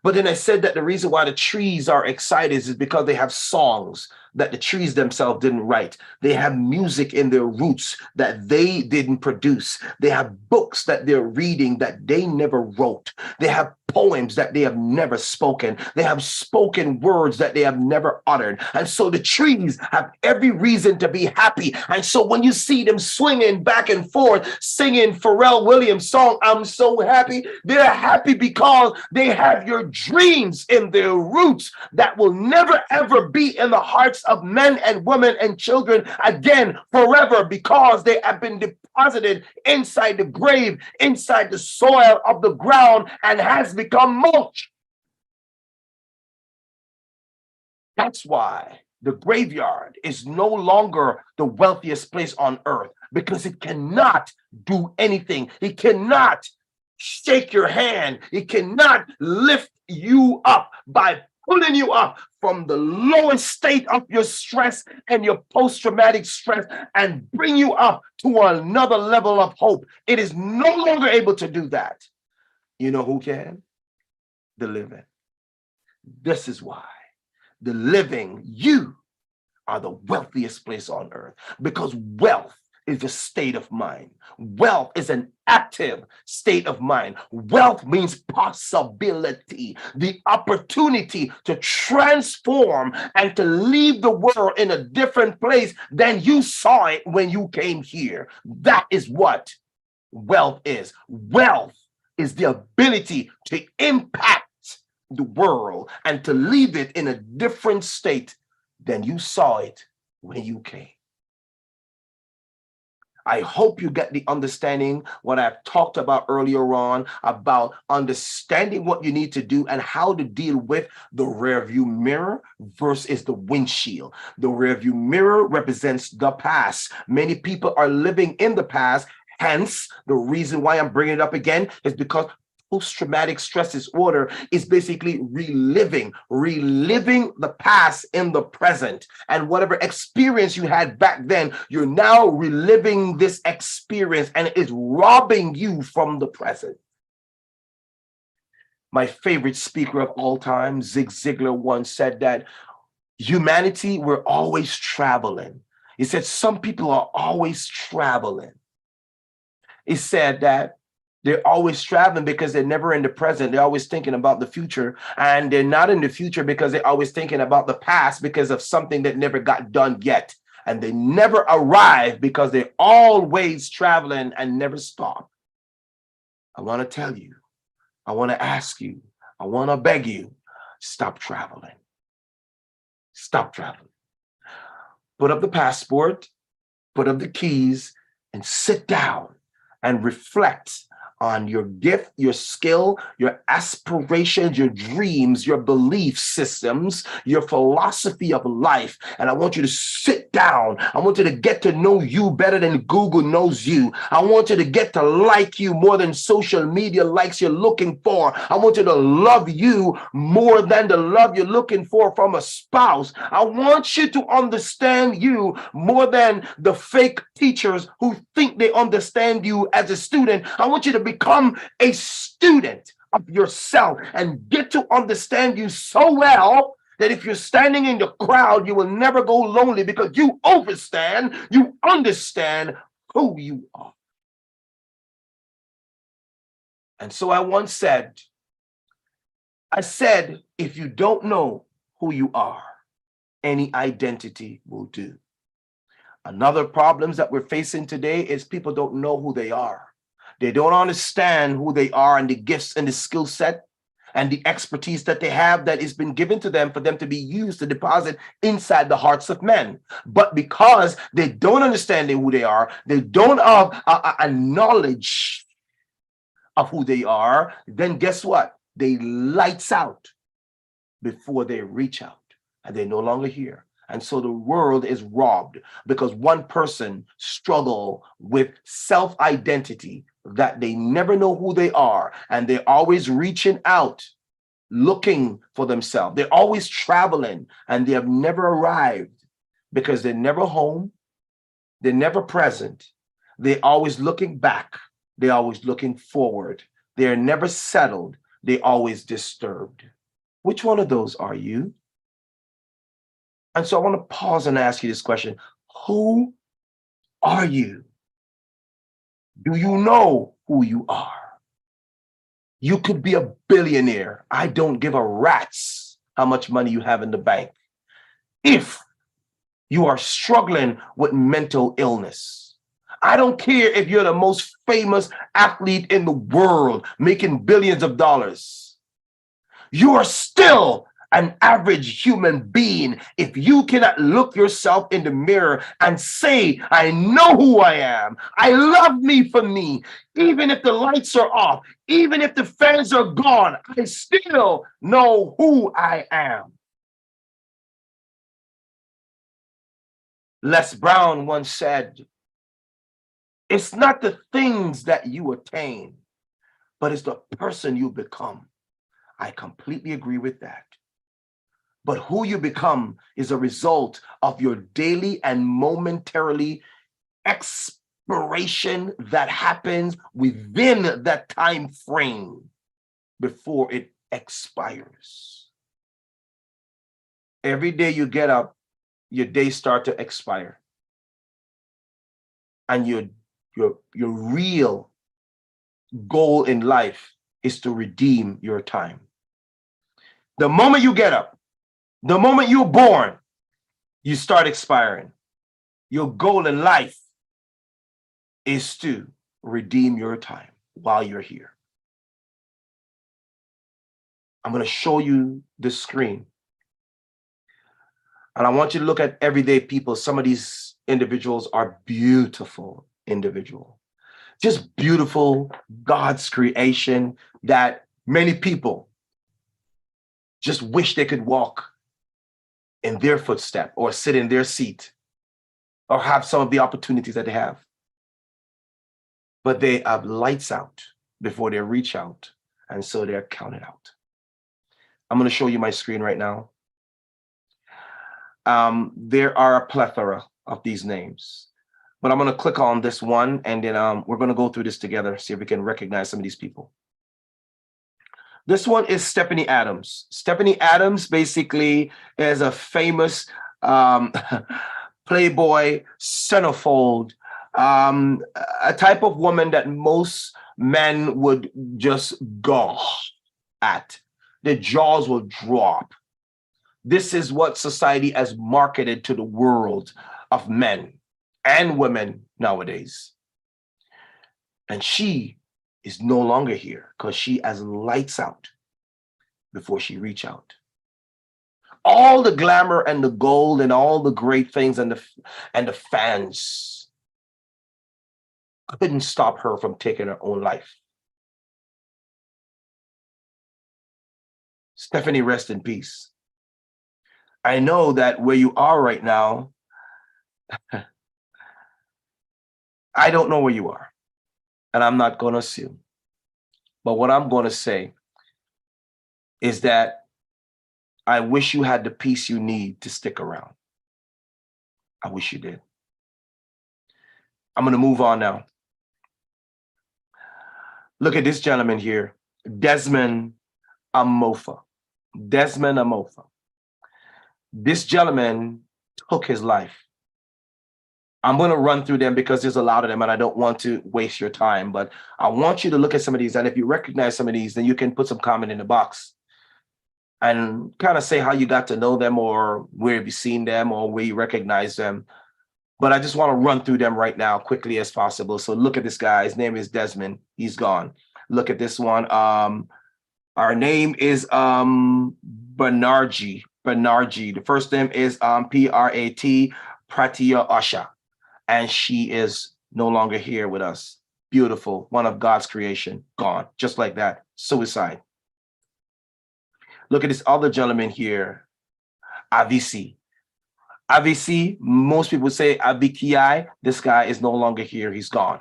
But then I said that the reason why the trees are excited is because they have songs that the trees themselves didn't write. They have music in their roots that they didn't produce. They have books that they're reading that they never wrote. They have poems that they have never spoken. They have spoken words that they have never uttered. And so the trees have every reason to be happy. And so when you see them swinging back and forth, singing Pharrell Williams' song, I'm so happy, they're happy because they have your dreams in their roots that will never ever be in the hearts of men and women and children again forever, because they have been deposited inside the grave, inside the soil of the ground, and has become mulch. That's why the graveyard is no longer the wealthiest place on earth, because it cannot do anything. It cannot shake your hand. It cannot lift you up by pulling you up from the lowest state of your stress and your post-traumatic stress and bring you up to another level of hope. It is no longer able to do that. You know who can? The living. This is why the living, you are the wealthiest place on earth, because wealth is a state of mind. Wealth is an active state of mind. Wealth means possibility, the opportunity to transform and to leave the world in a different place than you saw it when you came here. That is what wealth is. Wealth is the ability to impact the world and to leave it in a different state than you saw it when you came. I hope you get the understanding what I've talked about earlier on about understanding what you need to do and how to deal with the rear view mirror versus the windshield. The rear view mirror represents the past. Many people are living in the past. Hence, the reason why I'm bringing it up again is because post-traumatic stress disorder is basically reliving the past in the present. And whatever experience you had back then, you're now reliving this experience, and it is robbing you from the present. My favorite speaker of all time, Zig Ziglar, once said that humanity, we're always traveling. He said some people are always traveling. He said that they're always traveling because they're never in the present. They're always thinking about the future. And they're not in the future because they're always thinking about the past because of something that never got done yet. And they never arrive because they're always traveling and never stop. I want to tell you, I want to ask you, I want to beg you, stop traveling. Stop traveling. Put up the passport, put up the keys, and sit down and reflect on your gift, your skill, your aspirations, your dreams, your belief systems, your philosophy of life. And I want you to sit down. I want you to get to know you better than Google knows you. I want you to get to like you more than social media likes you're looking for. I want you to love you more than the love you're looking for from a spouse. I want you to understand you more than the fake teachers who think they understand you as a student. I want you to become a student of yourself and get to understand you so well that if you're standing in the crowd, you will never go lonely because you understand who you are. And so I once said, if you don't know who you are, any identity will do. Another problems that we're facing today is people don't know who they are. They don't understand who they are and the gifts and the skill set and the expertise that they have that has been given to them for them to be used to deposit inside the hearts of men. But because they don't understand who they are, they don't have a knowledge of who they are, then guess what? They lights out before they reach out, and they're no longer here. And so the world is robbed because one person struggle with self-identity that they never know who they are, and they're always reaching out, looking for themselves. They're always traveling, and they have never arrived because they're never home, they're never present. They're always looking back They're always looking forward. They're never settled. They always disturbed. Which one of those are you? And so I want to pause and ask you this question. Who are you? Do you know who you are? You could be a billionaire. I don't give a rat's how much money you have in the bank. If you are struggling with mental illness, I don't care if you're the most famous athlete in the world making billions of dollars. You are still an average human being if you cannot look yourself in the mirror and say, I know who I am. I love me for me. Even if the lights are off, even if the fans are gone, I still know who I am. Les Brown once said, it's not the things that you attain, but it's the person you become. I completely agree with that. But who you become is a result of your daily and momentarily expiration that happens within that time frame before it expires. Every day you get up, your days start to expire. And your real goal in life is to redeem your time. The moment you get up, the moment you're born, you start expiring. Your goal in life is to redeem your time while you're here. I'm going to show you the screen. And I want you to look at everyday people. Some of these individuals are beautiful individuals. Just beautiful God's creation that many people just wish they could walk in their footstep or sit in their seat or have some of the opportunities that they have. But they have lights out before they reach out, and so they're counted out. I'm going to show you my screen right now. There are a plethora of these names, but I'm going to click on this one, and then we're going to go through this together, see if we can recognize some of these people. This one is Stephanie Adams. Stephanie Adams basically is a famous playboy, centerfold, a type of woman that most men would just gawk at. The jaws will drop. This is what society has marketed to the world of men and women nowadays. And she is no longer here because she has lights out before she reach out. All the glamour and the gold and all the great things and the fans couldn't stop her from taking her own life. Stephanie, rest in peace. I know that where you are right now, I don't know where you are, and I'm not going to assume. But what I'm going to say is that I wish you had the peace you need to stick around. I wish you did. I'm going to move on now. Look at this gentleman here, Desmond Amofa. Desmond Amofa. This gentleman took his life. I'm going to run through them because there's a lot of them and I don't want to waste your time, but I want you to look at some of these. And if you recognize some of these, then you can put some comment in the box and kind of say how you got to know them or where have you seen them or where you recognize them. But I just want to run through them right now quickly as possible. So look at this guy. His name is Desmond. He's gone. Look at this one. Our name is Banerjee. Banerjee. The first name is P-R-A-T, Pratia Asha. And she is no longer here with us. Beautiful. One of God's creation. Gone. Just like that. Suicide. Look at this other gentleman here. Avisi. Avisi, most people say Avikiai. This guy is no longer here. He's gone.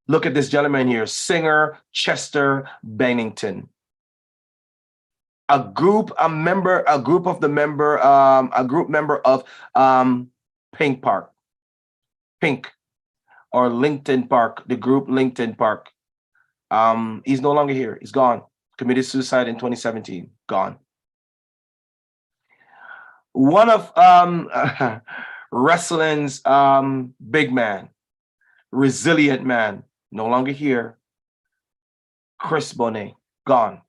Look at this gentleman here, singer Chester Bennington. A group member of Pink Park. Pink. or LinkedIn Park, the group LinkedIn Park. He's no longer here. He's gone. Committed suicide in 2017. Gone. One of wrestling's big man, resilient man, no longer here. Chris Bonet, gone.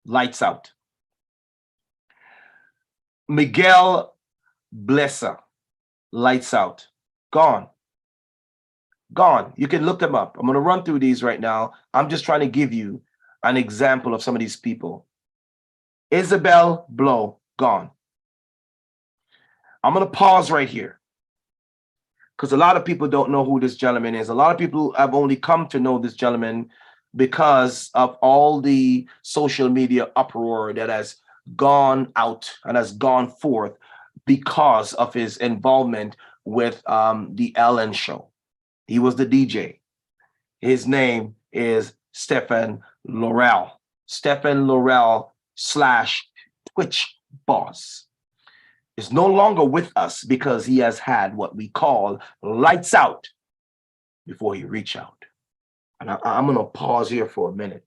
Lights out. Miguel Blesa, lights out. Gone. Gone. You can look them up. I'm going to run through these right now. I'm just trying to give you an example of some of these people. Isabel Blow, gone. I'm going to pause right here because a lot of people don't know who this gentleman is. A lot of people have only come to know this gentleman because of all the social media uproar that has gone out and has gone forth because of his involvement with the Ellen Show. He was the DJ. His name is Stephen Laurel. Stephen Laurel / Twitch boss is no longer with us because he has had what we call lights out before he reach out. And I'm going to pause here for a minute.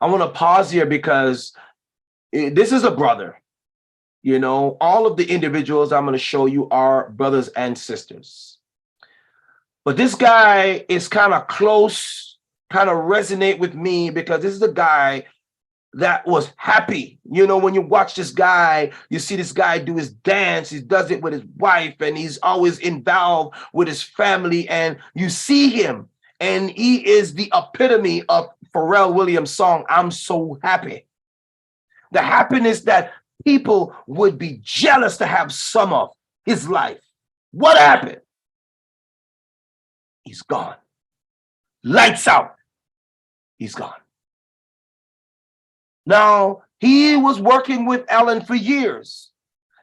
I want to pause here because this is a brother. You know, all of the individuals I'm going to show you are brothers and sisters. But this guy is kind of close, kind of resonate with me because this is a guy that was happy. You know, when you watch this guy, you see this guy do his dance, he does it with his wife, and he's always involved with his family, and you see him, and he is the epitome of Pharrell Williams' song, I'm So Happy. The happiness that people would be jealous to have some of his life. What happened? He's gone. Lights out. He's gone. Now, he was working with Ellen for years.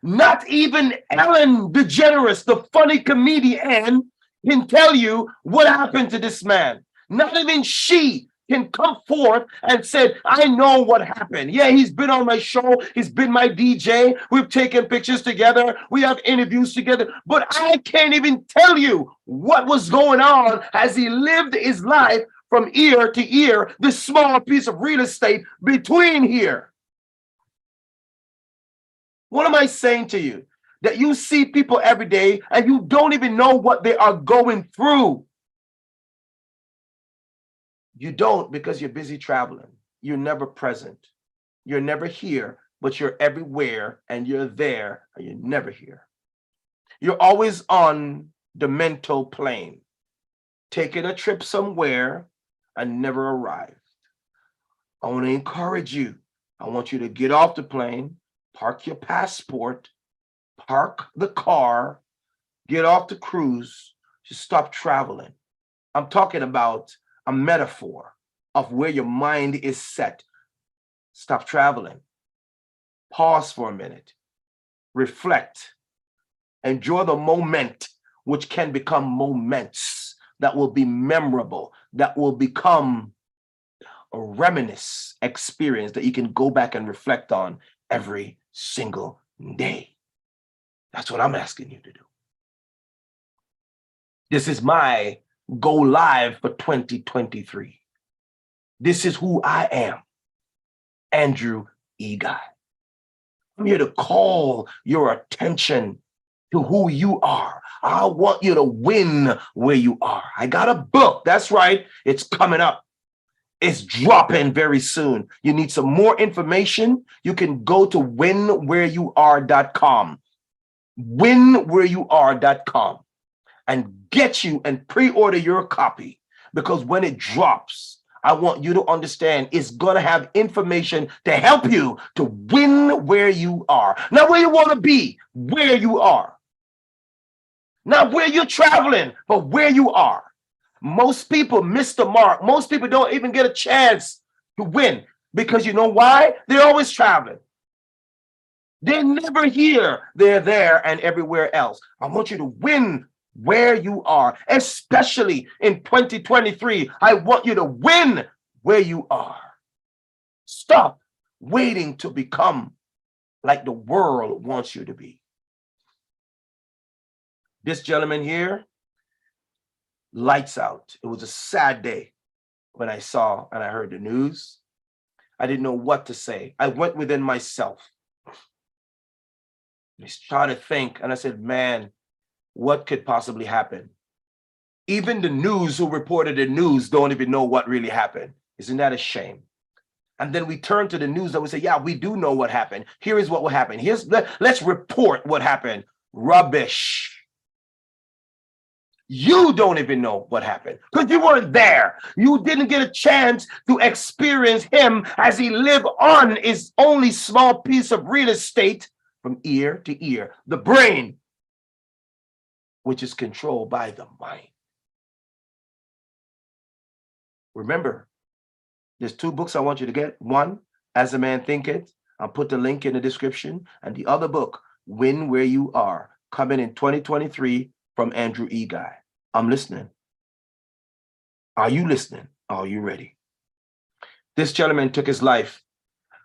Not even Ellen DeGeneres, the funny comedian, can tell you what happened to this man. Not even she can come forth and said, I know what happened. Yeah, he's been on my show. He's been my DJ. We've taken pictures together. We have interviews together. But I can't even tell you what was going on as he lived his life from ear to ear, this small piece of real estate between here. What am I saying to you? That you see people every day and you don't even know what they are going through. You don't because you're busy traveling. You're never present. You're never here, but you're everywhere and you're there and you're never here. You're always on the mental plane, taking a trip somewhere and never arrived. I want to encourage you. I want you to get off the plane, park your passport, park the car, get off the cruise, just stop traveling. I'm talking about a metaphor of where your mind is set. Stop traveling. Pause for a minute. Reflect. Enjoy the moment, which can become moments that will be memorable, that will become a reminisce experience that you can go back and reflect on every single day. That's what I'm asking you to do. This is my go live for 2023. This is who I am, Andrew E. Guy. I'm here to call your attention to who you are. I want you to win where you are. I got a book. That's right. It's coming up. It's dropping very soon. You need some more information? You can go to winwhereyouare.com. Winwhereyouare.com. and get you and pre-order your copy, because when it drops, I want you to understand it's going to have information to help you to win where you are. Not where you want to be, where you are. Not where you're traveling, but where you are. Most people miss the mark. Most people don't even get a chance to win because you know why? They're always traveling. They're never here. They're there and everywhere else. I want you to win where you are, especially in 2023. I want you to win where you are. Stop waiting to become like the world wants you to be. This gentleman here Lights out. It was a sad day when I saw and I heard the news. I didn't know what to say. I went within myself. I tried to think and I said, man, what could possibly happen? Even the news who reported the news don't even know what really happened. Isn't that a shame? And then we turn to the news and we say, yeah, we do know what happened. Here is what will happen. Let's report what happened. Rubbish. You don't even know what happened because you weren't there. You didn't get a chance to experience him as he lived on his only small piece of real estate from ear to ear, the brain, which is controlled by the mind. Remember, there's two books I want you to get. One, As a Man Thinketh. I'll put the link in the description. And the other book, Win Where You Are, coming in 2023 from Andrew E. Guy. I'm listening. Are you listening? Are you ready? This gentleman took his life.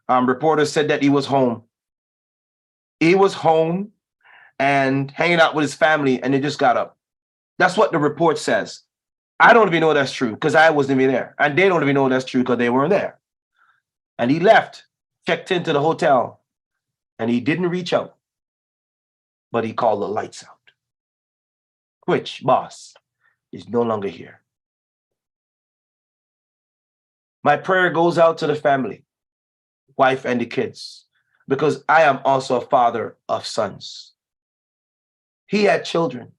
Reporters said that he was home. He was home and hanging out with his family, and he just got up. That's what the report says. I don't even know that's true because I wasn't even there. And they don't even know that's true because they weren't there. And he left, checked into the hotel, and he didn't reach out, but he called the lights out. Which boss is no longer here. My prayer goes out to the family, wife, and the kids, because I am also a father of sons. He had children.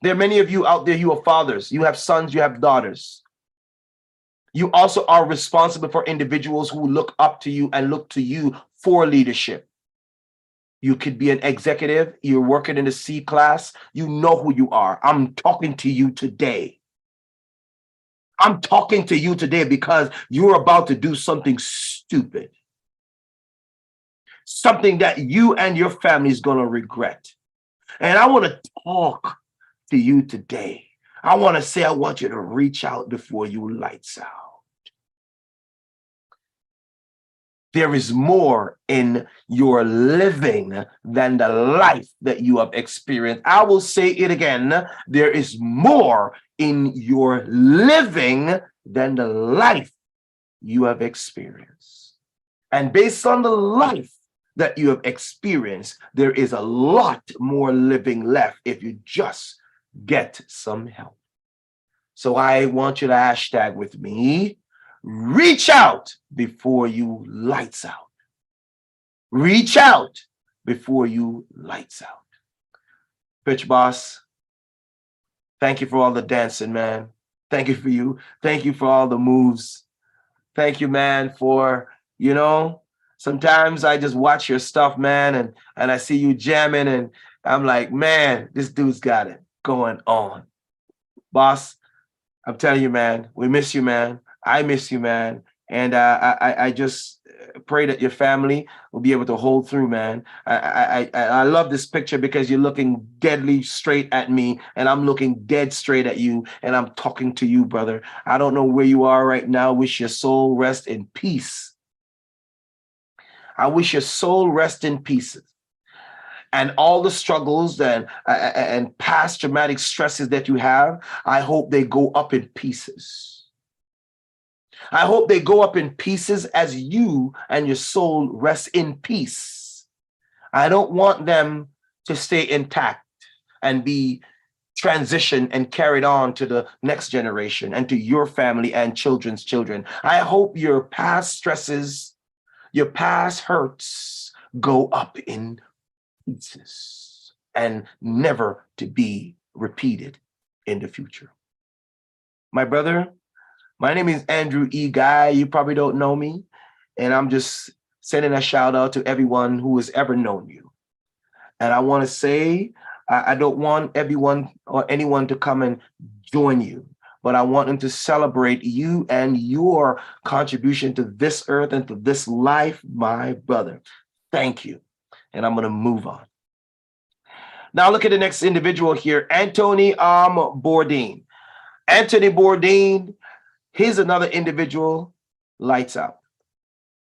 There are many of you out there, you are fathers, you have sons, you have daughters. You also are responsible for individuals who look up to you and look to you for leadership. You could be an executive, you're working in the C class, you know who you are. I'm talking to you today. I'm talking to you today because you're about to do something stupid. Something that you and your family is going to regret. And I want to talk to you today. I want to say, I want you to reach out before you lights out. There is more in your living than the life that you have experienced. I will say it again. There is more in your living than the life you have experienced. And based on the life that you have experienced, there is a lot more living left if you just get some help. So I want you to hashtag with me, reach out before you lights out. Reach out before you lights out. Pitch boss, thank you for all the dancing, man. Thank you for you. Thank you for all the moves. Thank you, man, for, sometimes I just watch your stuff, man, and I see you jamming and I'm like, man, this dude's got it going on. Boss, I'm telling you, man, we miss you, man. I miss you, man. And I just pray that your family will be able to hold through, man. I love this picture because you're looking deadly straight at me and I'm looking dead straight at you and I'm talking to you, brother. I don't know where you are right now. Wish your soul rest in peace. I wish your soul rest in pieces. And all the struggles and past traumatic stresses that you have, I hope they go up in pieces. I hope they go up in pieces as you and your soul rest in peace. I don't want them to stay intact and be transitioned and carried on to the next generation and to your family and children's children. I hope your past stresses, your past hurts go up in pieces and never to be repeated in the future. My brother, my name is Andrew E. Guy. You probably don't know me, and I'm just sending a shout out to everyone who has ever known you. And I want to say, I don't want everyone or anyone to come and join you, but I want them to celebrate you and your contribution to this earth and to this life, my brother. Thank you. And I'm going to move on. Now look at the next individual here, Anthony Bourdain. Anthony Bourdain, here's another individual, lights out.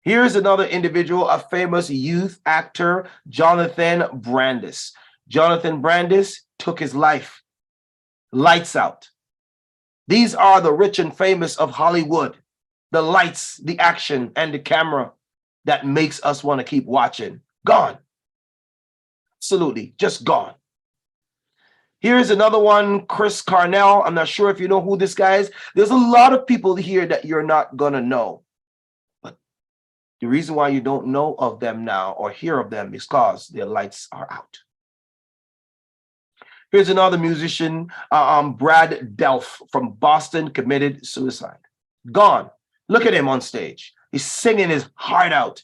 Here's another individual, a famous youth actor, Jonathan Brandis. Jonathan Brandis took his life, lights out. These are the rich and famous of Hollywood. The lights, the action, and the camera that makes us want to keep watching. Gone. Absolutely, just gone. Here's another one, Chris Carnell. I'm not sure if you know who this guy is. There's a lot of people here that you're not going to know. But the reason why you don't know of them now or hear of them is because their lights are out. Here's another musician, Brad Delph from Boston, committed suicide. Gone. Look at him on stage. He's singing his heart out.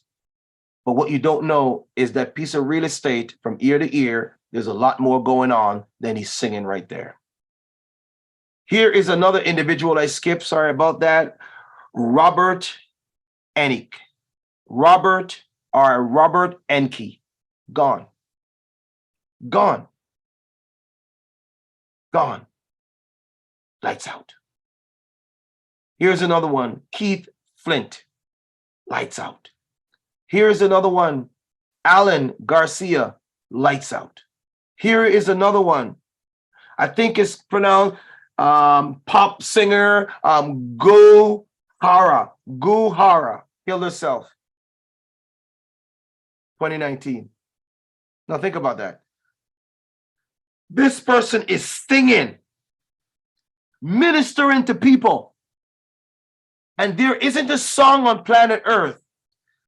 But what you don't know is that piece of real estate from ear to ear, there's a lot more going on than he's singing right there. Here is another individual I skipped. Sorry about that. Robert Enke. Robert Enke. Gone. Gone. Gone. Lights out. Here's another one. Keith Flint. Lights out. Here's another one. Alan Garcia. Lights out. Here is another one. I think it's pronounced pop singer Go Hara. Killed herself. 2019. Now think about that. This person is singing, ministering to people. And there isn't a song on planet Earth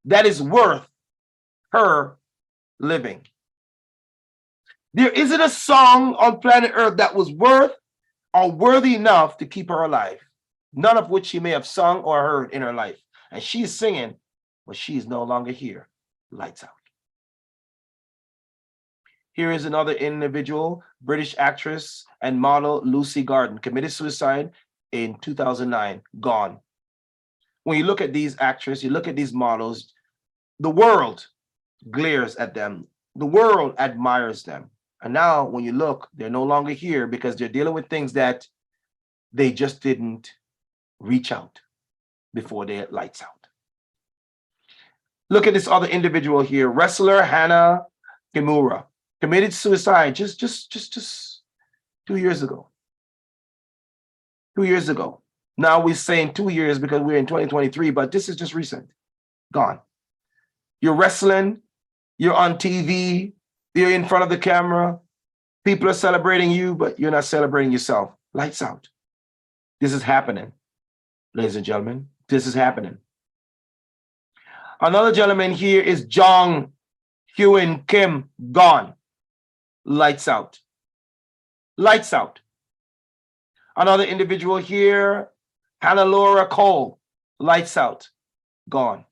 that is worth her living. There isn't a song on planet Earth that was worth or worthy enough to keep her alive. None of which she may have sung or heard in her life. And she's singing, but she's no longer here. Lights out. Here is another individual, British actress and model Lucy Garden, committed suicide in 2009, gone. When you look at these actresses, you look at these models, the world glares at them. The world admires them. And now when you look, they're no longer here because they're dealing with things that they just didn't reach out before they had lights out. Look at this other individual here, wrestler Hana Kimura, committed suicide just 2 years ago. 2 years ago. Now we're saying 2 years because we're in 2023, but this is just recent. Gone. You're wrestling, you're on TV, you're in front of the camera. People are celebrating you, but you're not celebrating yourself. Lights out. This is happening, ladies and gentlemen. This is happening. Another gentleman here is Jong Hyun Kim, gone. Lights out. Lights out. Another individual here, Hannah Laura Cole, lights out, gone.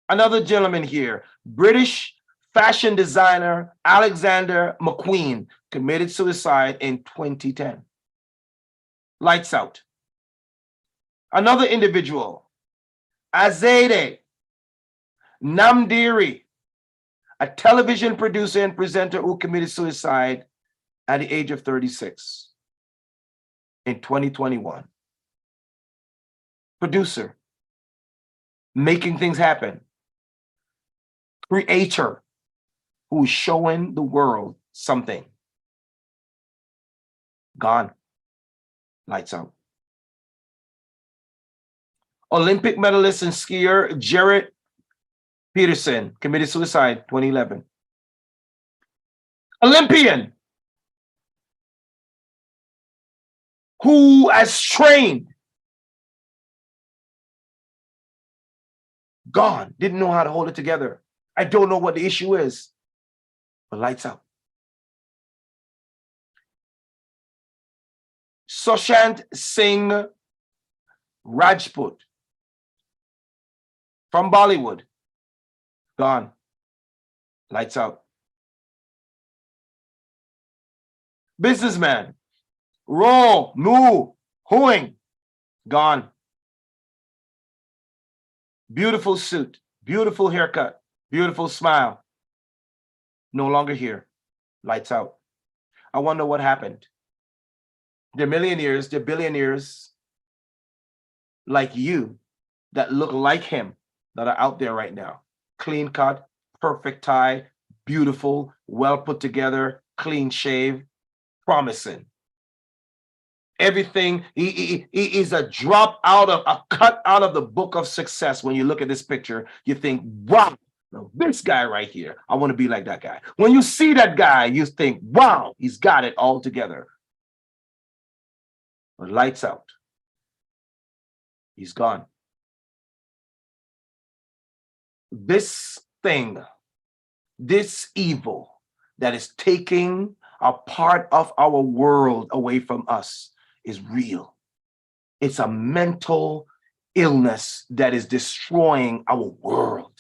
Another gentleman here, British fashion designer Alexander McQueen, committed suicide in 2010. Lights out. Another individual, Azadeh Namdiri, a television producer and presenter who committed suicide at the age of 36 in 2021. Producer, making things happen. Creator, who's showing the world something. Gone. Lights out. Olympic medalist and skier Jarrett Peterson committed suicide 2011. Olympian who has trained. Gone. Didn't know how to hold it together. I don't know what the issue is, but lights out. Sushant Singh Rajput from Bollywood, gone. Lights out. Businessman Ro Mu Huing, gone. Beautiful suit, beautiful haircut, beautiful smile. No longer here. Lights out. I wonder what happened. They're millionaires, they're billionaires like you that look like him that are out there right now. Clean cut, perfect tie, beautiful, well put together, clean shave, promising. Everything, he is a drop out of a cut out of the book of success. When you look at this picture, you think, wow, now this guy right here, I want to be like that guy. When you see that guy, you think, wow, he's got it all together. But lights out, he's gone. This thing, this evil that is taking a part of our world away from us is real. It's a mental illness that is destroying our world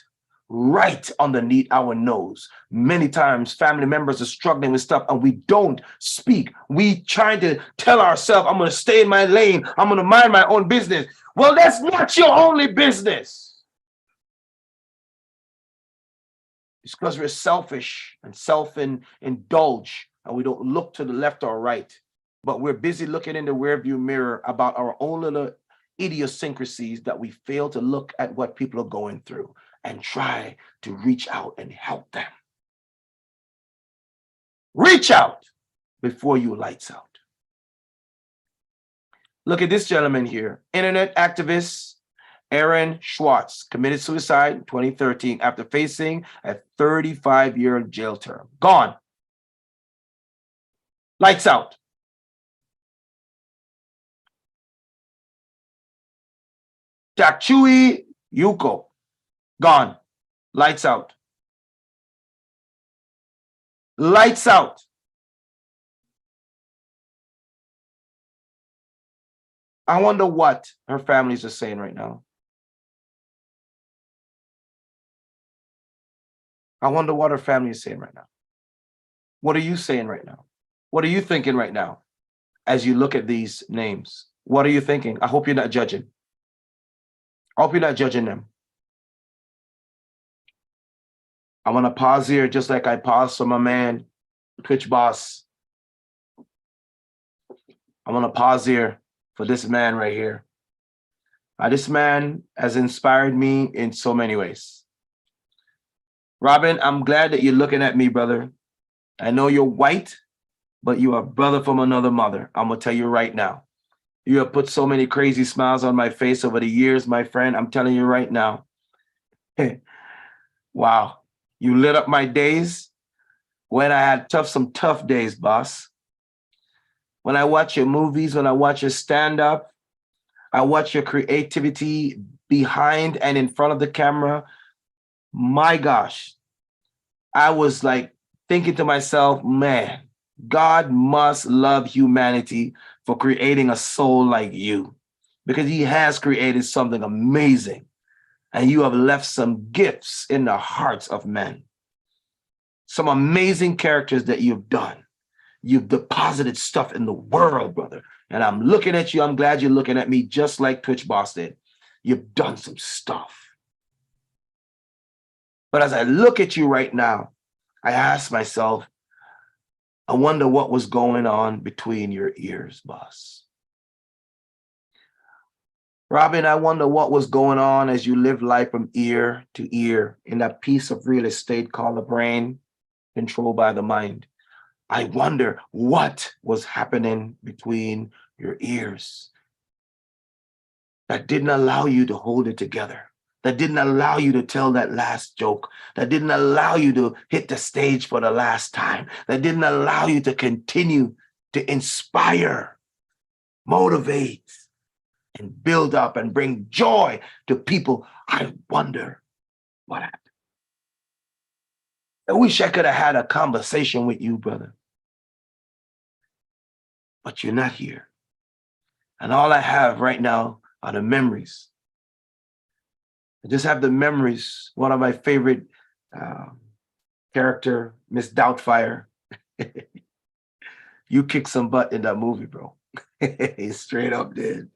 right underneath our nose. Many times family members are struggling with stuff and we don't speak. We try to tell ourselves, I'm going to stay in my lane. I'm going to mind my own business. Well, that's not your only business. It's because we're selfish and self-indulge and we don't look to the left or right. But we're busy looking in the rearview mirror about our own little idiosyncrasies that we fail to look at what people are going through and try to reach out and help them. Reach out before you lights out. Look at this gentleman here, internet activist Aaron Schwartz committed suicide in 2013 after facing a 35-year jail term. Gone. Lights out. Takchui Yuko. Gone. Lights out. Lights out. I wonder what her families are saying right now. I wonder what her family is saying right now. What are you saying right now? What are you thinking right now as you look at these names? What are you thinking? I hope you're not judging. I hope you're not judging them. I want to pause here just like I paused for my man, Twitch Boss. I want to pause here for this man right here. This man has inspired me in so many ways. Robin, I'm glad that you're looking at me, brother. I know you're white, but you are brother from another mother. I'm going to tell you right now. You have put so many crazy smiles on my face over the years, my friend. I'm telling you right now. Wow. You lit up my days when I had some tough days, boss. When I watch your movies, when I watch your stand-up, I watch your creativity behind and in front of the camera. My gosh, I was like thinking to myself, man, God must love humanity for creating a soul like you, because he has created something amazing and you have left some gifts in the hearts of men. Some amazing characters that you've done. You've deposited stuff in the world, brother. And I'm looking at you. I'm glad you're looking at me just like Twitch Boss did. You've done some stuff. But as I look at you right now, I ask myself, I wonder what was going on between your ears, boss. Robin, I wonder what was going on as you live life from ear to ear in that piece of real estate called the brain, controlled by the mind. I wonder what was happening between your ears that didn't allow you to hold it together, that didn't allow you to tell that last joke, that didn't allow you to hit the stage for the last time, that didn't allow you to continue to inspire, motivate, and build up and bring joy to people. I wonder what happened. I wish I could have had a conversation with you, brother. But you're not here. And all I have right now are the memories. I just have the memories. One of my favorite character, Miss Doubtfire. You kicked some butt in that movie, bro. Straight up, dude.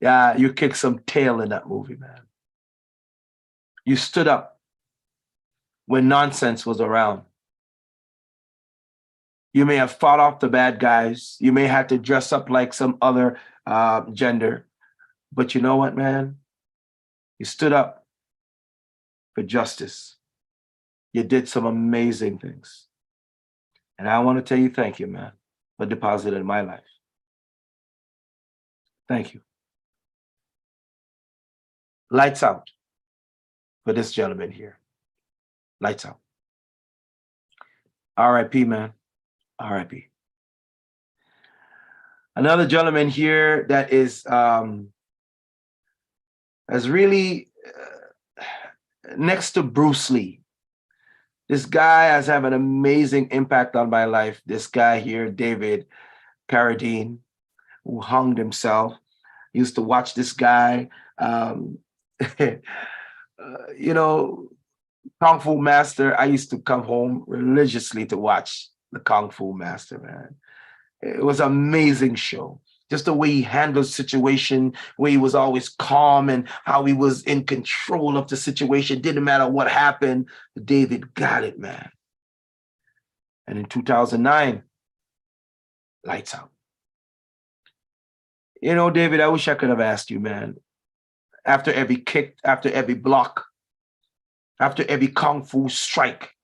Yeah, you kicked some tail in that movie, man. You stood up when nonsense was around. You may have fought off the bad guys. You may have to dress up like some other gender. But you know what, man? You stood up for justice. You did some amazing things. And I want to tell you thank you, man. but deposited in my life. Thank you. Lights out for this gentleman here. Lights out. R.I.P., man. R.I.P. Another gentleman here that is has really next to Bruce Lee. This guy has had an amazing impact on my life. This guy here, David Carradine, who hung himself. Used to watch this guy. You know, Kung Fu Master. I used to come home religiously to watch the Kung Fu Master, man. It was an amazing show. Just the way he handled situation, where he was always calm and how he was in control of the situation. Didn't matter what happened. David got it, man. And in 2009, lights out. You know, David, I wish I could have asked you, man, after every kick, after every block, after every Kung Fu strike,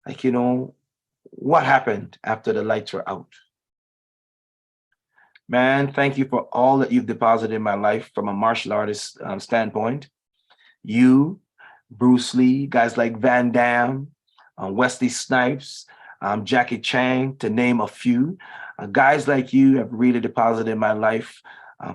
like, you know, what happened after the lights were out? Man, thank you for all that you've deposited in my life from a martial artist standpoint. You, Bruce Lee, guys like Van Damme, Wesley Snipes, Jackie Chan, to name a few. Guys like you have really deposited in my life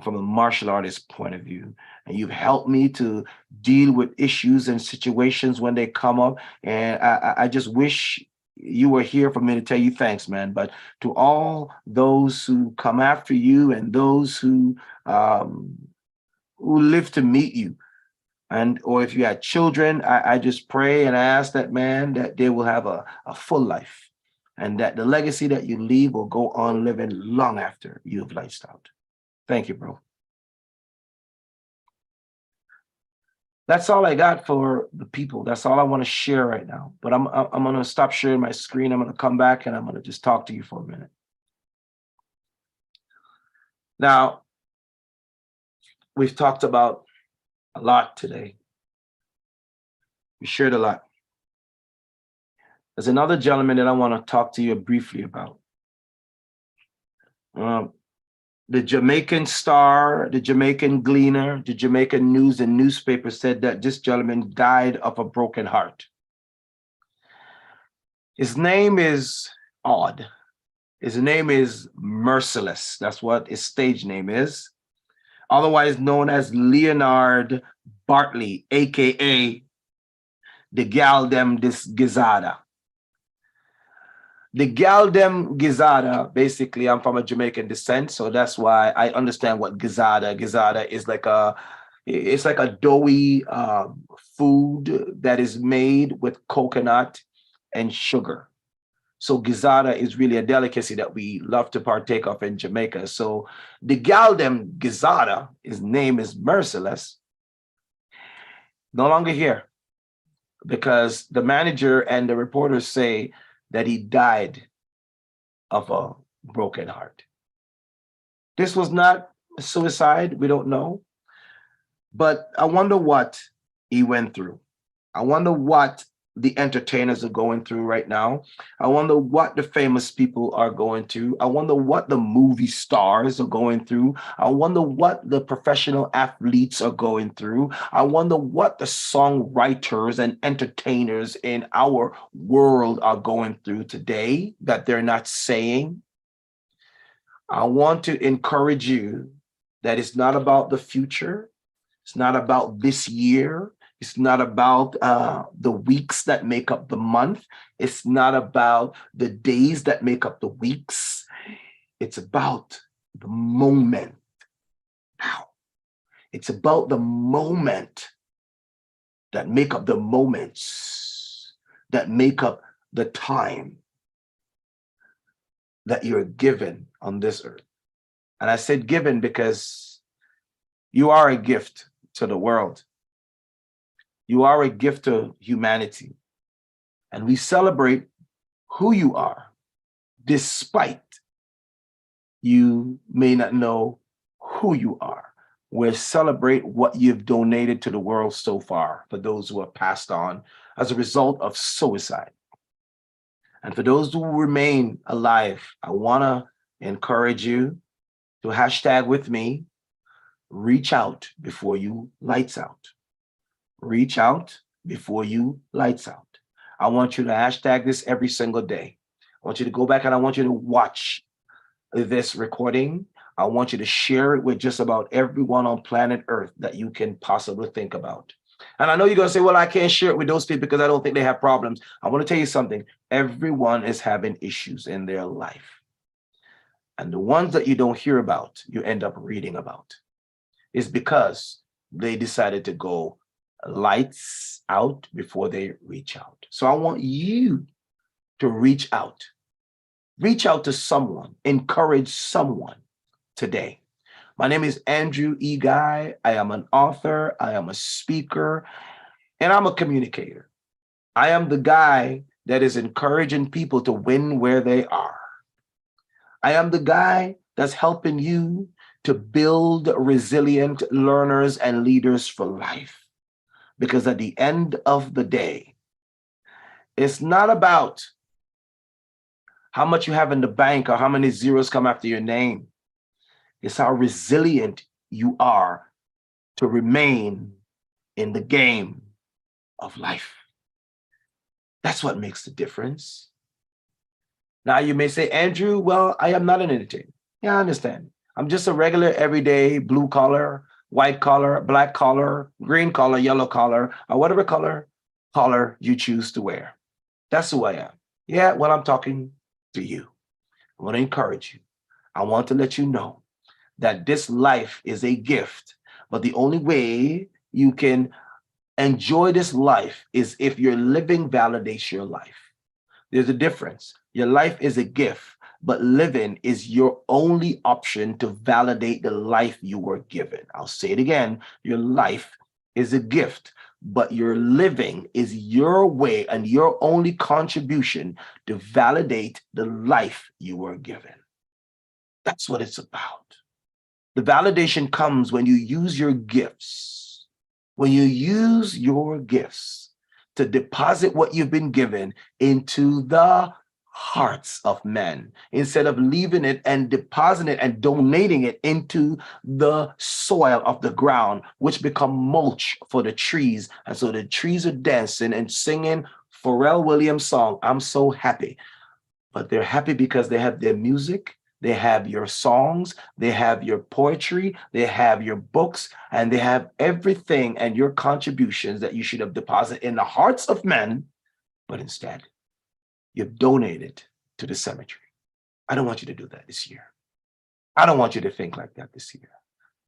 from a martial artist point of view. And you've helped me to deal with issues and situations when they come up. And I just wish you were here for me to tell you thanks, man. But to all those who come after you and those who live to meet you, and or if you had children, I just pray and I ask that, man, that they will have a full life, and that the legacy that you leave will go on living long after you have lights out. Thank you, bro. That's all I got for the people. That's all I want to share right now. But I'm going to stop sharing my screen. I'm going to come back and I'm going to just talk to you for a minute. Now, we've talked about a lot today. We shared a lot. There's another gentleman that I want to talk to you briefly about. The Jamaican Star, the Jamaican Gleaner, the Jamaican News and newspaper said that this gentleman died of a broken heart. His name is odd. His name is Merciless. That's what his stage name is. Otherwise known as Leonard Bartley, aka the Gal Dem Dis Gizada. The Gal Dem Gizada, basically, I'm from a Jamaican descent, so that's why I understand what Gizada. Gizada is like it's like a doughy food that is made with coconut and sugar. So Gizada is really a delicacy that we love to partake of in Jamaica. So the Gal Dem Gizada, his name is Merciless, no longer here, because the manager and the reporters say that he died of a broken heart. This was not a suicide, we don't know. But I wonder what he went through. I wonder what the entertainers are going through right now. I wonder what the famous people are going through. I wonder what the movie stars are going through. I wonder what the professional athletes are going through. I wonder what the songwriters and entertainers in our world are going through today that they're not saying. I want to encourage you that it's not about the future. It's not about this year. It's not about the weeks that make up the month. It's not about the days that make up the weeks. It's about the moment now. It's about the moment that make up the moments, that make up the time that you're given on this earth. And I said given because you are a gift to the world. You are a gift to humanity. And we celebrate who you are, despite you may not know who you are. We celebrate what you've donated to the world so far for those who have passed on as a result of suicide. And for those who remain alive, I want to encourage you to hashtag with me, reach out before you lights out. Reach out before you lights out. I want you to hashtag this every single day. I want you to go back and I want you to watch this recording. I want you to share it with just about everyone on planet Earth that you can possibly think about. And I know you're going to say, well, I can't share it with those people because I don't think they have problems. I want to tell you something. Everyone is having issues in their life. And the ones that you don't hear about, you end up reading about. It's because they decided to go lights out before they reach out. So I want you to reach out. Reach out to someone, encourage someone today. My name is Andrew E. Guy. I am an author, I am a speaker, and I'm a communicator. I am the guy that is encouraging people to win where they are. I am the guy that's helping you to build resilient learners and leaders for life. Because at the end of the day, it's not about how much you have in the bank or how many zeros come after your name. It's how resilient you are to remain in the game of life. That's what makes the difference. Now you may say, Andrew, well, I am not an entertainer. Yeah, I understand. I'm just a regular, everyday, blue collar, white collar, black collar, green collar, yellow collar, or whatever collar you choose to wear. That's who I am. Yeah, well, I'm talking to you. I want to encourage you. I want to let you know that this life is a gift, but the only way you can enjoy this life is if your living validates your life. There's a difference. Your life is a gift, but living is your only option to validate the life you were given. I'll say it again. Your life is a gift, but your living is your way and your only contribution to validate the life you were given. That's what it's about. The validation comes when you use your gifts. When you use your gifts to deposit what you've been given into the hearts of men, instead of leaving it and depositing it and donating it into the soil of the ground, which become mulch for the trees. And so the trees are dancing and singing Pharrell Williams' song, I'm So Happy. But they're happy because they have their music, they have your songs, they have your poetry, they have your books, and they have everything and your contributions that you should have deposited in the hearts of men, but instead, you've donated to the cemetery. I don't want you to do that this year. I don't want you to think like that this year.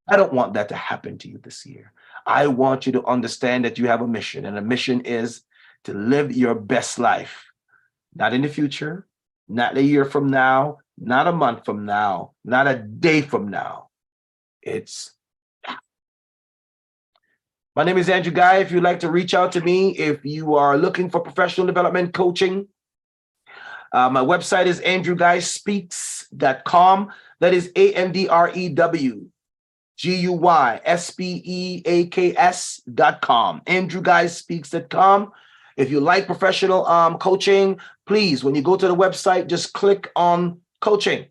I don't want that to happen to you this year. I want you to understand that you have a mission, and the mission is to live your best life, not in the future, not a year from now, not a month from now, not a day from now. It's My name is Andrew Guy. If you'd like to reach out to me, if you are looking for professional development coaching, my website is andrewguyspeaks.com. That is AndrewGuyspeaks.com. AndrewGuyspeaks.com. If you like professional coaching, please, when you go to the website, just click on coaching.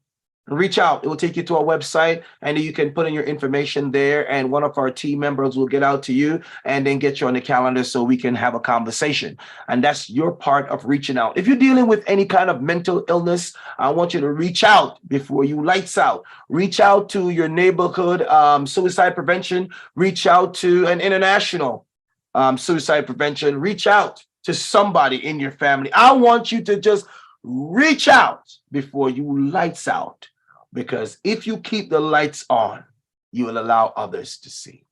Reach out. It will take you to our website, and you can put in your information there, and one of our team members will get out to you and then get you on the calendar so we can have a conversation. And that's your part of reaching out. If you're dealing with any kind of mental illness, I want you to reach out before you lights out. Reach out to your neighborhood suicide prevention. Reach out to an international suicide prevention. Reach out to somebody in your family. I want you to just reach out before you lights out. Because if you keep the lights on, you will allow others to see.